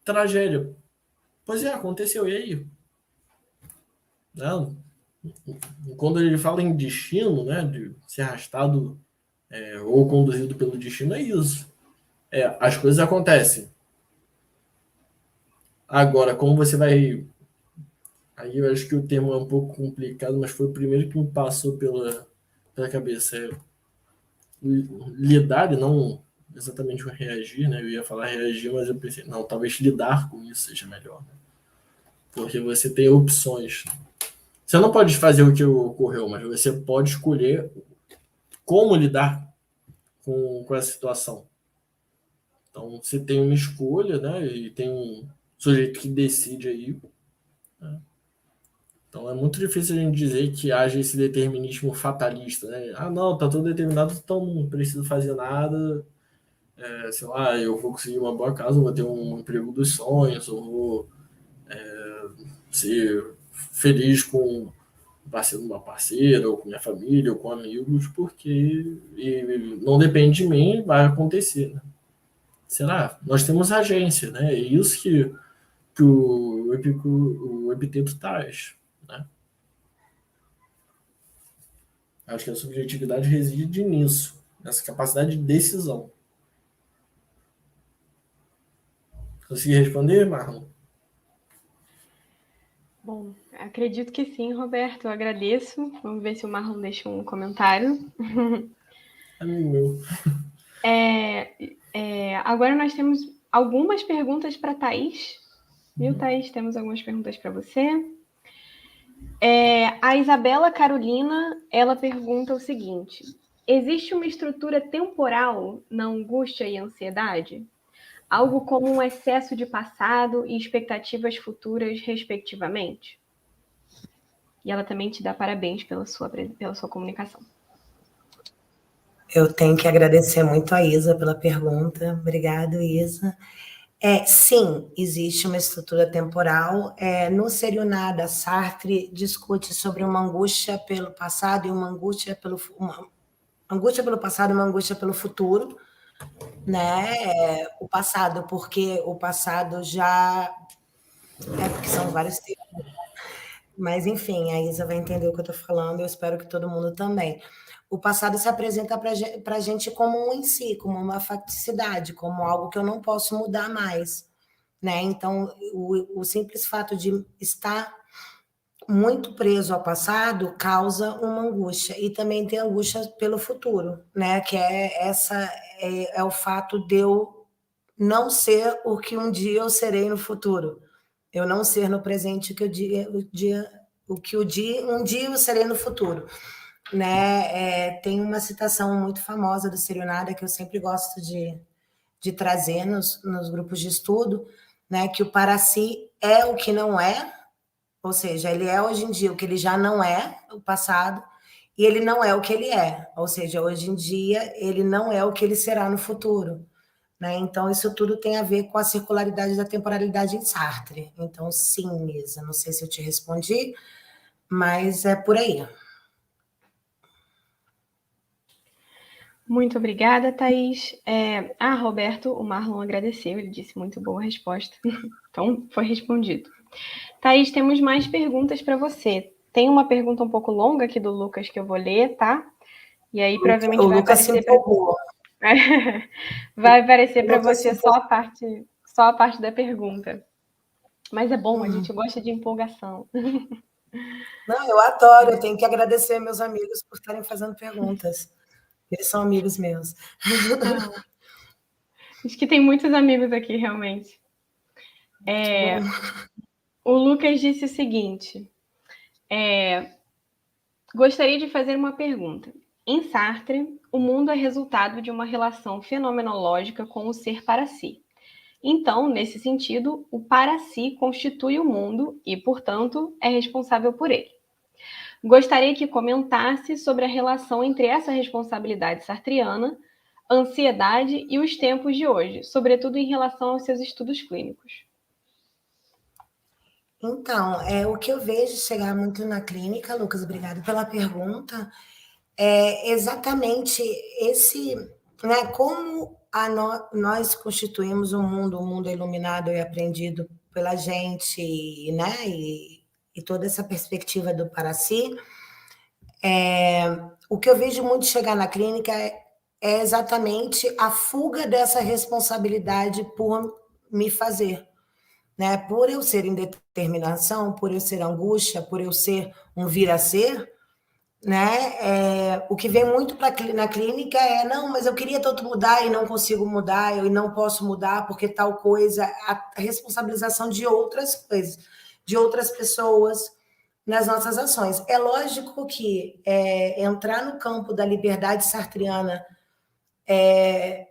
[SPEAKER 3] tragédia. Pois é, aconteceu, e aí? Não. Quando ele fala em destino, né, de ser arrastado ou conduzido pelo destino, é isso. As coisas acontecem. Agora, como você vai... Aí eu acho que o termo é um pouco complicado, mas foi o primeiro que me passou pela cabeça. Lidar e não exatamente o reagir, né? Eu ia falar reagir, mas eu pensei, não, talvez lidar com isso seja melhor. Né? Porque você tem opções. Você não pode fazer o que ocorreu, mas você pode escolher como lidar com essa situação. Então, você tem uma escolha, né? E tem um sujeito que decide aí. Né? Então, é muito difícil a gente dizer que haja esse determinismo fatalista, né? Não, tá tudo determinado, então não preciso fazer nada. Sei lá, eu vou conseguir uma boa casa, vou ter um emprego dos sonhos, eu vou ser feliz com uma parceira, ou com minha família, ou com amigos, porque não depende de mim, vai acontecer. Né? Será? Nós temos agência, né? É isso que o Epiteto traz. Né? Acho que a subjetividade reside nisso, nessa capacidade de decisão. Consegui responder, Marlon?
[SPEAKER 1] Bom, acredito que sim, Roberto. Eu agradeço. Vamos ver se o Marlon deixa um comentário.
[SPEAKER 3] Amigo meu.
[SPEAKER 1] Agora nós temos algumas perguntas para a Thaís. Viu, Thaís? Temos algumas perguntas para você. A Isabela Carolina, ela pergunta o seguinte: existe uma estrutura temporal na angústia e ansiedade? Algo como um excesso de passado e expectativas futuras, respectivamente? E ela também te dá parabéns pela sua comunicação.
[SPEAKER 4] Eu tenho que agradecer muito a Isa pela pergunta. Obrigado, Isa. Sim, existe uma estrutura temporal. No Seriunada, Sartre discute sobre uma angústia pelo passado e uma angústia pelo passado e uma angústia pelo futuro, né? O passado, porque o passado já porque são vários termos, mas enfim, a Isa vai entender o que eu estou falando. Eu espero que todo mundo também. O passado se apresenta para a gente como um em si, como uma facticidade, como algo que eu não posso mudar mais, né? Então, o simples fato de estar muito preso ao passado causa uma angústia, e também tem angústia pelo futuro, né? Que é o fato de eu não ser o que um dia eu serei no futuro, eu não ser no presente um dia eu serei no futuro. Né? Tem uma citação muito famosa do Seriunada que eu sempre gosto de trazer nos grupos de estudo, né? Que o para si é o que não é, ou seja, ele é hoje em dia o que ele já não é, o passado, e ele não é o que ele é, ou seja, hoje em dia ele não é o que ele será no futuro. Né? Então, isso tudo tem a ver com a circularidade da temporalidade em Sartre. Então, sim, Isa, não sei se eu te respondi, mas é por aí.
[SPEAKER 1] Muito obrigada, Thaís. Roberto, o Marlon agradeceu, ele disse muito boa resposta. Então, foi respondido. Thaís, temos mais perguntas para você. Tem uma pergunta um pouco longa aqui do Lucas que eu vou ler, tá? E aí provavelmente
[SPEAKER 4] O
[SPEAKER 1] vai
[SPEAKER 4] Lucas se
[SPEAKER 1] aparecer
[SPEAKER 4] empolgou.
[SPEAKER 1] vai aparecer para
[SPEAKER 4] Lucas
[SPEAKER 1] você
[SPEAKER 4] se
[SPEAKER 1] só a parte da pergunta. Mas é bom, a gente gosta de empolgação.
[SPEAKER 4] Não, eu adoro, eu tenho que agradecer meus amigos por estarem fazendo perguntas. Eles são amigos meus.
[SPEAKER 1] Acho que tem muitos amigos aqui, realmente. O Lucas disse o seguinte: gostaria de fazer uma pergunta. Em Sartre, o mundo é resultado de uma relação fenomenológica com o ser para si. Então, nesse sentido, o para si constitui o mundo e, portanto, é responsável por ele. Gostaria que comentasse sobre a relação entre essa responsabilidade sartriana, a ansiedade e os tempos de hoje, sobretudo em relação aos seus estudos clínicos.
[SPEAKER 4] Então, o que eu vejo chegar muito na clínica, Lucas, obrigado pela pergunta, é exatamente esse, né, como nós constituímos um mundo iluminado e aprendido pela gente, né, e toda essa perspectiva do para si. O que eu vejo muito chegar na clínica é exatamente a fuga dessa responsabilidade por me fazer, né? Por eu ser indeterminação, por eu ser angústia, por eu ser um vir a ser, né? O que vem muito na clínica é, não, mas eu queria tanto mudar e não consigo mudar, eu não posso mudar porque tal coisa, a responsabilização de outras coisas, de outras pessoas nas nossas ações. É lógico que entrar no campo da liberdade sartriana é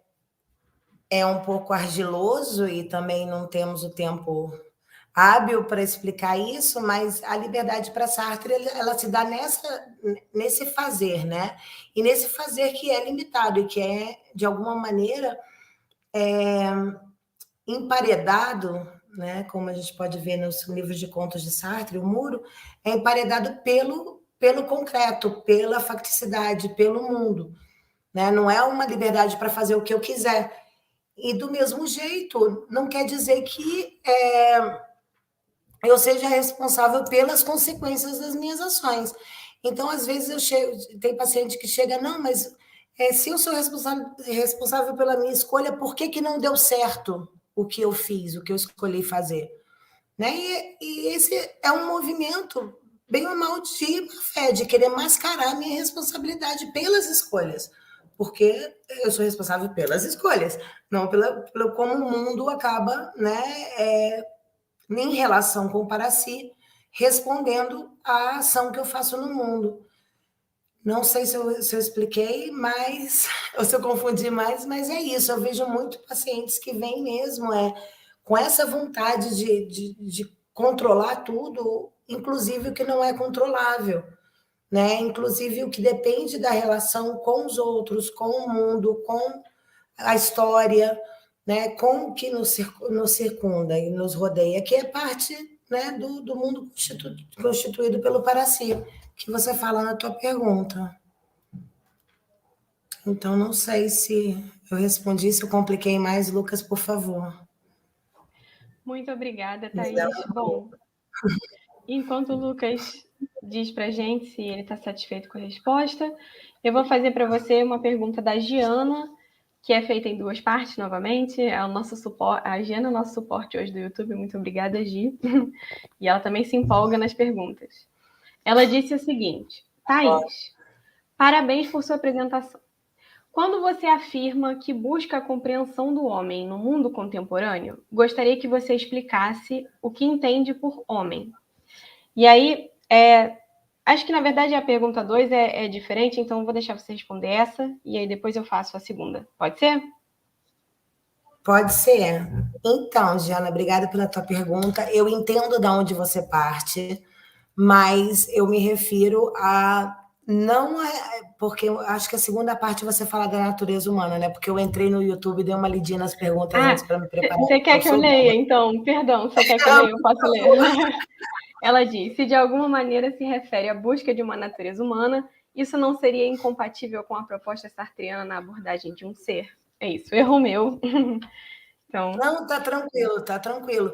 [SPEAKER 4] um pouco argiloso e também não temos o tempo hábil para explicar isso, mas a liberdade para Sartre ela se dá nesse fazer, né? E nesse fazer que é limitado e que é, de alguma maneira, emparedado, né? Como a gente pode ver nos livros de contos de Sartre, o muro é emparedado pelo concreto, pela facticidade, pelo mundo, né? Não é uma liberdade para fazer o que eu quiser. E, do mesmo jeito, não quer dizer que eu seja responsável pelas consequências das minhas ações. Então, às vezes, tem paciente que chega, não, mas se eu sou responsável pela minha escolha, por que não deu certo o que eu fiz, o que eu escolhi fazer? Né? E esse é um movimento, bem ou mal, de má fé, de querer mascarar a minha responsabilidade pelas escolhas. Porque eu sou responsável pelas escolhas, não pelo como o mundo acaba, né, em relação com o para si, respondendo à ação que eu faço no mundo. Não sei se eu expliquei, mas ou se eu confundi mais, mas é isso. Eu vejo muito pacientes que vêm mesmo com essa vontade de controlar tudo, inclusive o que não é controlável, né? Inclusive o que depende da relação com os outros, com o mundo, com a história, né? Com o que nos circunda e nos rodeia, que é parte, né, do mundo constituído pelo para si, que você fala na tua pergunta. Então, não sei se eu respondi, se eu compliquei mais, Lucas, por favor.
[SPEAKER 1] Muito obrigada, Thaís. Bom, enquanto o Lucas diz para a gente se ele está satisfeito com a resposta, eu vou fazer para você uma pergunta da Giana, que é feita em 2 partes novamente. É o nosso suporte, a Giana é o nosso suporte hoje do YouTube. Muito obrigada, Gi. E ela também se empolga nas perguntas. Ela disse o seguinte: Thaís, parabéns por sua apresentação. Quando você afirma que busca a compreensão do homem no mundo contemporâneo, gostaria que você explicasse o que entende por homem. E aí, acho que na verdade a pergunta 2 é diferente, então eu vou deixar você responder essa e aí depois eu faço a segunda. Pode ser?
[SPEAKER 4] Pode ser. Então, Giana, obrigada pela tua pergunta. Eu entendo de onde você parte, mas eu me refiro a não porque eu acho que a segunda parte você fala da natureza humana, né? Porque eu entrei no YouTube e dei uma lidinha nas perguntas antes para me preparar.
[SPEAKER 1] Você quer que eu leia, então? Perdão, você quer que eu leia? Eu posso ler. Ela diz: se de alguma maneira se refere à busca de uma natureza humana, isso não seria incompatível com a proposta sartriana na abordagem de um ser? É isso, erro meu. Então...
[SPEAKER 4] Não, tá tranquilo, tá tranquilo.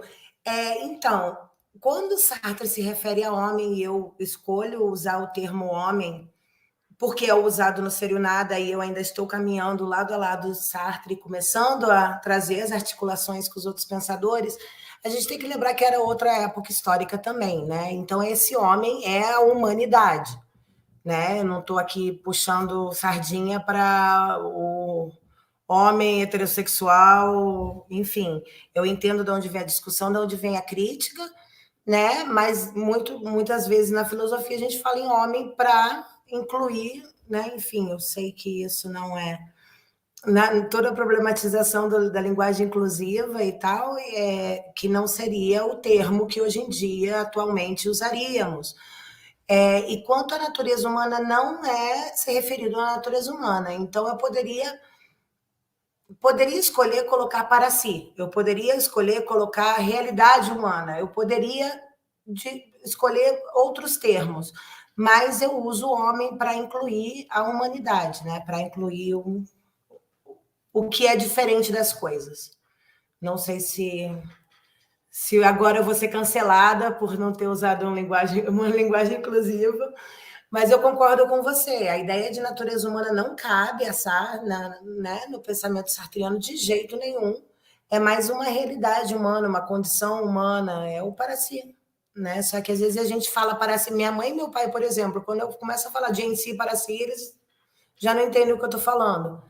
[SPEAKER 4] Então, quando Sartre se refere a homem, e eu escolho usar o termo homem, porque é usado no Ser e o Nada, e eu ainda estou caminhando lado a lado Sartre, começando a trazer as articulações com os outros pensadores, a gente tem que lembrar que era outra época histórica também, né? Então, esse homem é a humanidade, né? Eu não estou aqui puxando sardinha para o homem heterossexual, enfim. Eu entendo de onde vem a discussão, de onde vem a crítica, né? Mas muitas vezes na filosofia a gente fala em homem para incluir, né? Enfim, eu sei que isso não é toda a problematização da linguagem inclusiva e tal, que não seria o termo que hoje em dia atualmente usaríamos. E quanto à natureza humana não é se referido à natureza humana, então eu poderia escolher colocar para si, eu poderia escolher colocar a realidade humana, eu poderia escolher outros termos, mas eu uso o homem para incluir a humanidade, né? Para incluir o que é diferente das coisas. Não sei se agora eu vou ser cancelada por não ter usado uma linguagem inclusiva, mas eu concordo com você. A ideia de natureza humana não cabe né, no pensamento sartriano de jeito nenhum. É mais uma realidade humana, uma condição humana, é o para si. Né? Só que às vezes a gente fala para si. Minha mãe e meu pai, por exemplo, quando eu começo a falar de em si, para si, eles já não entendem o que eu estou falando.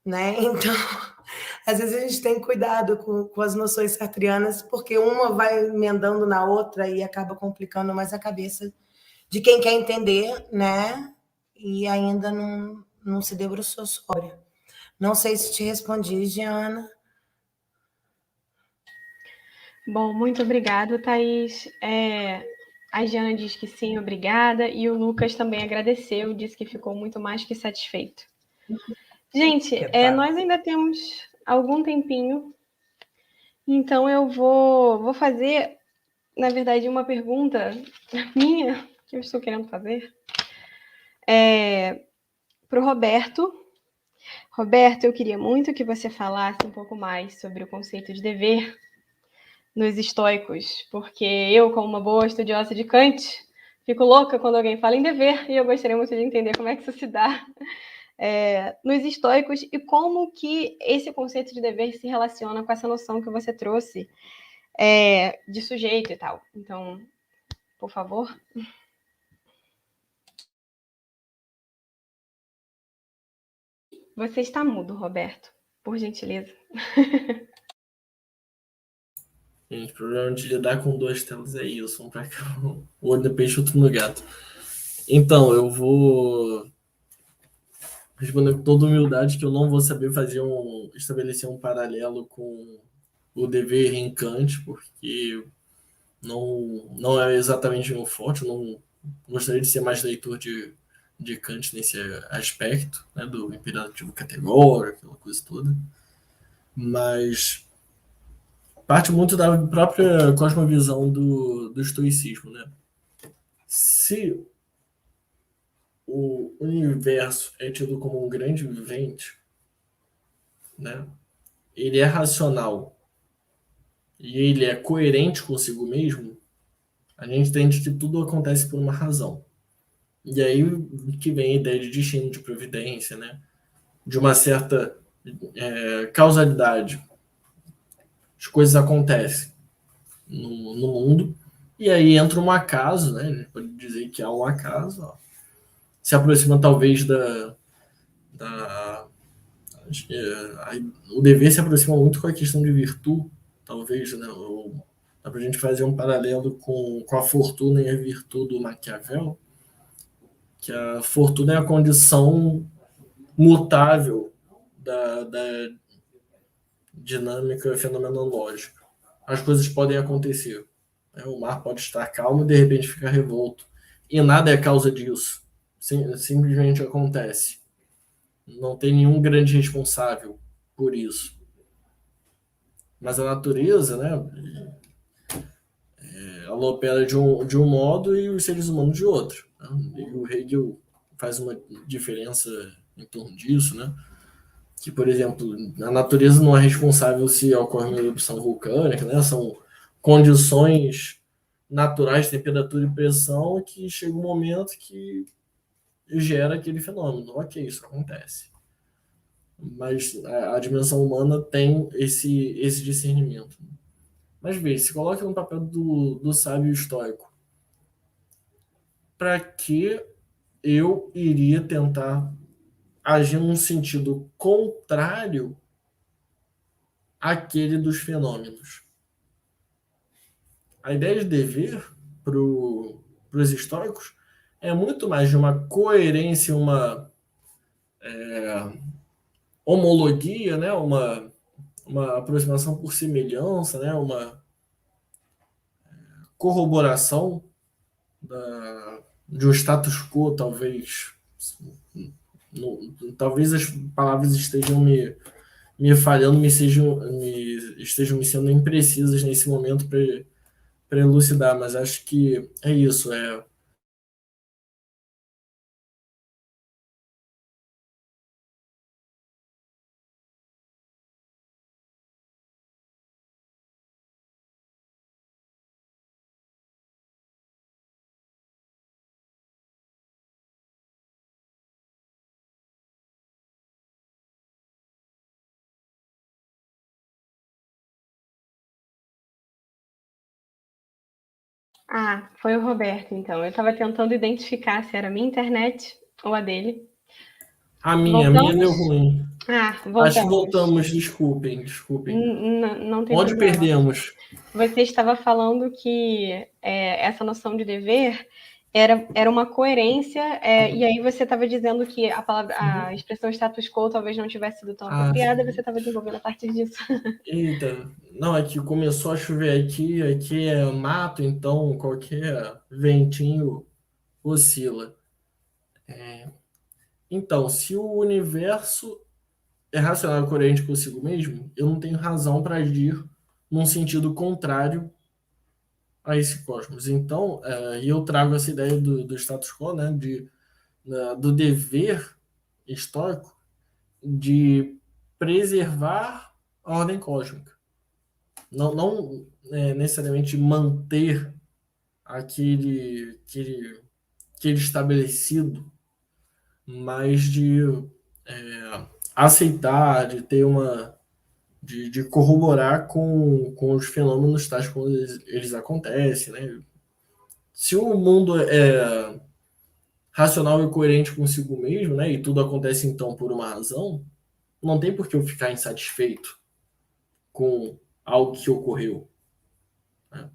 [SPEAKER 4] Né? Então, às vezes a gente tem cuidado com as noções sartrianas, porque uma vai emendando na outra e acaba complicando mais a cabeça de quem quer entender, né? E ainda não se debruçou sobre. Não sei se te respondi, Giana.
[SPEAKER 1] Bom, muito obrigada, Thaís. A Giana diz que sim, obrigada. E o Lucas também agradeceu, disse que ficou muito mais que satisfeito. Gente, nós ainda temos algum tempinho, então eu vou fazer, na verdade, uma pergunta minha, que eu estou querendo fazer, para o Roberto. Roberto, eu queria muito que você falasse um pouco mais sobre o conceito de dever nos estoicos, porque eu, como uma boa estudiosa de Kant, fico louca quando alguém fala em dever, e eu gostaria muito de entender como é que isso se dá nos estoicos e como que esse conceito de dever se relaciona com essa noção que você trouxe de sujeito e tal. Então, por favor. Você está mudo, Roberto, por gentileza.
[SPEAKER 3] Gente, o problema de lidar com duas telas é isso. Um para cá, o olho no peixe, outro no gato. Então, eu vou responder com toda humildade que eu não vou saber estabelecer um paralelo com o dever em Kant, porque não é exatamente meu forte. Eu não gostaria de ser mais leitor de Kant nesse aspecto, né, do imperativo categórico, aquela coisa toda. Mas parte muito da própria cosmovisão do estoicismo, né? Se o universo é tido como um grande vivente, né? Ele é racional e ele é coerente consigo mesmo, a gente entende que tudo acontece por uma razão. E aí que vem a ideia de destino, de providência, né? De uma certa causalidade. As coisas acontecem no mundo, e aí entra um acaso, né? A gente pode dizer que há um acaso, ó. Se aproxima talvez acho que o dever se aproxima muito com a questão de virtude, talvez, né? Dá pra gente fazer um paralelo com a fortuna e a virtude do Maquiavel, que a fortuna é a condição mutável da dinâmica fenomenológica. As coisas podem acontecer. O mar pode estar calmo e de repente ficar revolto. E nada é causa disso. Simplesmente acontece. Não tem nenhum grande responsável por isso. Mas a natureza, né? Ela opera de um modo e os seres humanos de outro. E o Hegel faz uma diferença em torno disso, né? Que, por exemplo, a natureza não é responsável se ocorre uma erupção vulcânica, né? São condições naturais, temperatura e pressão, que chega um momento que gera aquele fenômeno. Ok, isso acontece. Mas a dimensão humana tem esse discernimento. Mas veja, se coloca no papel do sábio estoico. Para que eu iria tentar agir num sentido contrário àquele dos fenômenos? A ideia de dever para os estoicos é muito mais de uma coerência, uma homologia, né? uma aproximação por semelhança, né? Uma corroboração de um status quo, talvez. Talvez as palavras estejam me falhando, estejam me sendo imprecisas nesse momento para elucidar, mas acho que é isso.
[SPEAKER 1] Ah, foi o Roberto, então. Eu estava tentando identificar se era a minha internet ou a dele.
[SPEAKER 3] A minha deu ruim.
[SPEAKER 1] Ah,
[SPEAKER 3] Acho que
[SPEAKER 1] voltamos.
[SPEAKER 3] voltamos, desculpem.
[SPEAKER 1] Não tem
[SPEAKER 3] Onde
[SPEAKER 1] problema.
[SPEAKER 3] perdemos?
[SPEAKER 1] Você estava falando que essa noção de dever era uma coerência, e aí você estava dizendo que a expressão status quo talvez não tivesse sido tão apropriada, e você estava desenvolvendo a partir disso.
[SPEAKER 3] Eita, não, é que começou a chover aqui é mato, então qualquer ventinho oscila. Então, se o universo é racional e coerente consigo mesmo, eu não tenho razão para agir num sentido contrário a esse cosmos. Então, eu trago essa ideia do status quo, né, do dever histórico de preservar a ordem cósmica. Não necessariamente manter aquele estabelecido, mas de aceitar, de ter de corroborar com os fenômenos tais como eles acontecem, né? Se o mundo é racional e coerente consigo mesmo, né, e tudo acontece então por uma razão, não tem por que eu ficar insatisfeito com algo que ocorreu, né?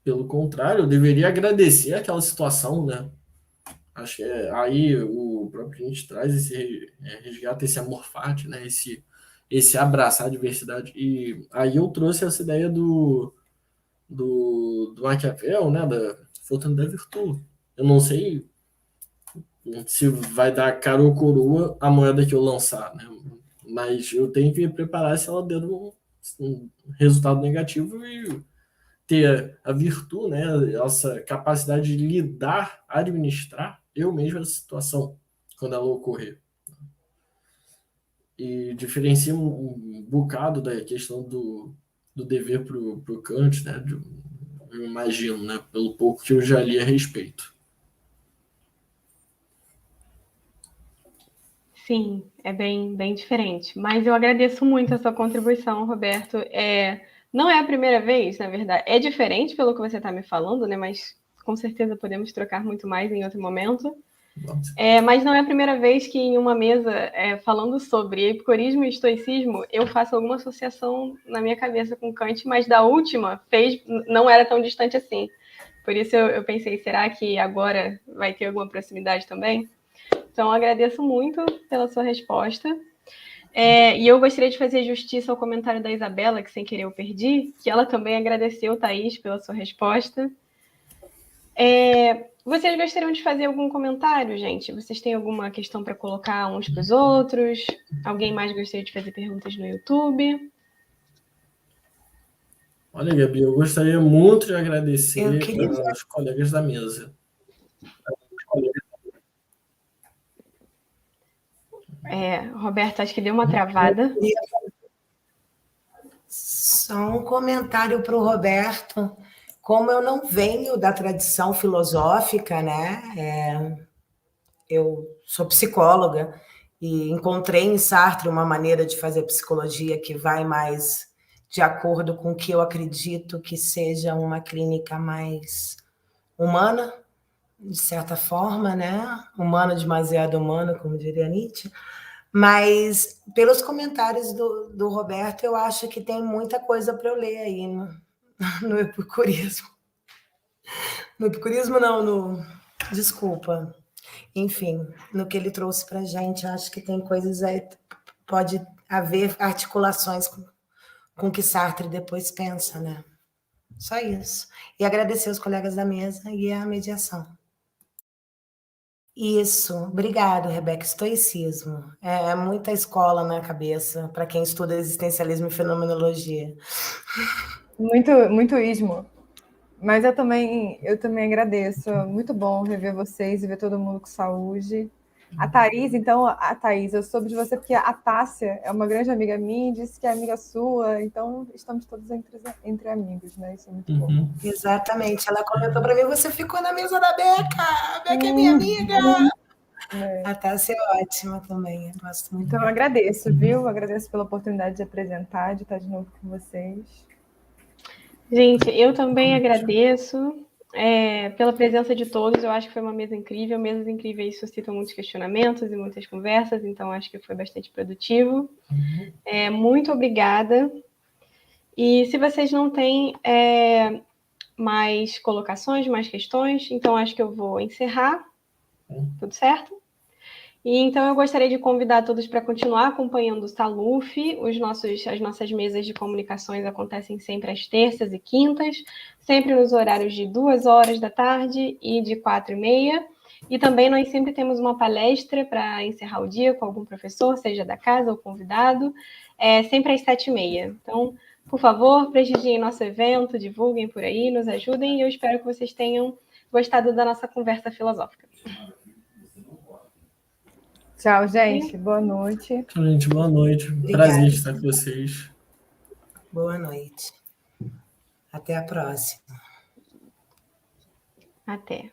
[SPEAKER 3] Pelo contrário, eu deveria agradecer aquela situação, né? Acho que aí o próprio Nietzsche traz esse resgata esse amor fati, né? Esse abraçar a diversidade. E aí eu trouxe essa ideia do Maquiavel, né? Da Fortuna da Virtude. Eu não sei se vai dar cara ou coroa a moeda que eu lançar, né? Mas eu tenho que me preparar se ela der um resultado negativo e ter a virtude, né? Essa capacidade de lidar, administrar eu mesmo essa situação quando ela ocorrer. E diferencia um bocado da questão do dever para o Kant, né? Eu imagino, né? Pelo pouco que eu já li a respeito.
[SPEAKER 1] Sim, é bem diferente. Mas eu agradeço muito a sua contribuição, Roberto. Não é a primeira vez, na verdade. É diferente pelo que você está me falando, né? Mas com certeza podemos trocar muito mais em outro momento. Mas não é a primeira vez que em uma mesa falando sobre epicurismo e estoicismo eu faço alguma associação na minha cabeça com Kant, mas da última não era tão distante assim. Por isso eu pensei, será que agora vai ter alguma proximidade também? Então, agradeço muito pela sua resposta. E eu gostaria de fazer justiça ao comentário da Isabela, que sem querer eu perdi, que ela também agradeceu, Thaís, pela sua resposta. Vocês gostariam de fazer algum comentário, gente? Vocês têm alguma questão para colocar uns para os outros? Alguém mais gostaria de fazer perguntas no YouTube?
[SPEAKER 3] Olha, Gabi, eu gostaria muito de agradecer aos colegas da mesa.
[SPEAKER 1] Roberto, acho que deu uma travada.
[SPEAKER 4] Só um comentário para o Roberto. como eu não venho da tradição filosófica, né? Eu sou psicóloga e encontrei em Sartre uma maneira de fazer psicologia que vai mais de acordo com o que eu acredito que seja uma clínica mais humana, de certa forma, né? Humana demasiado humana, como diria Nietzsche. Mas, pelos comentários do Roberto, eu acho que tem muita coisa para eu ler aí no epicurismo. No epicurismo, não, desculpa. Enfim, no que ele trouxe para a gente, acho que tem coisas aí, pode haver articulações com o que Sartre depois pensa, né? Só isso. E agradecer aos colegas da mesa e a mediação. Isso, obrigado, Rebeca. Estoicismo. É muita escola na cabeça para quem estuda existencialismo e fenomenologia.
[SPEAKER 2] Muito ismo. Mas eu também agradeço. Muito bom rever vocês e ver todo mundo com saúde. A Thaís, então, eu soube de você porque a Tássia é uma grande amiga minha e disse que é amiga sua, então estamos todos entre amigos, né? Isso é muito bom.
[SPEAKER 4] Exatamente. Ela comentou para mim, você ficou na mesa da Beca, a Beca é minha amiga. A Tássia é ótima também, eu gosto muito.
[SPEAKER 2] Então, eu agradeço, viu? Agradeço pela oportunidade de apresentar, de estar de novo com vocês.
[SPEAKER 1] Gente, eu também agradeço pela presença de todos. Eu acho que foi uma mesa incrível. Mesas incríveis suscitam muitos questionamentos e muitas conversas, então acho que foi bastante produtivo. Muito obrigada. E se vocês não têm mais colocações, mais questões, então acho que eu vou encerrar. Tudo certo? E então eu gostaria de convidar todos para continuar acompanhando o Saluf. As nossas mesas de comunicações acontecem sempre às terças e quintas, sempre nos horários de 2h da tarde e de 4h30. E também nós sempre temos uma palestra para encerrar o dia com algum professor, seja da casa ou convidado, sempre às 7h30. Então, por favor, prestigiem nosso evento, divulguem por aí, nos ajudem, e eu espero que vocês tenham gostado da nossa conversa filosófica.
[SPEAKER 2] Tchau, gente. Boa noite.
[SPEAKER 3] Tchau, gente. Boa noite.
[SPEAKER 4] Obrigada.
[SPEAKER 3] Prazer estar com vocês.
[SPEAKER 4] Boa noite. Até a próxima.
[SPEAKER 1] Até.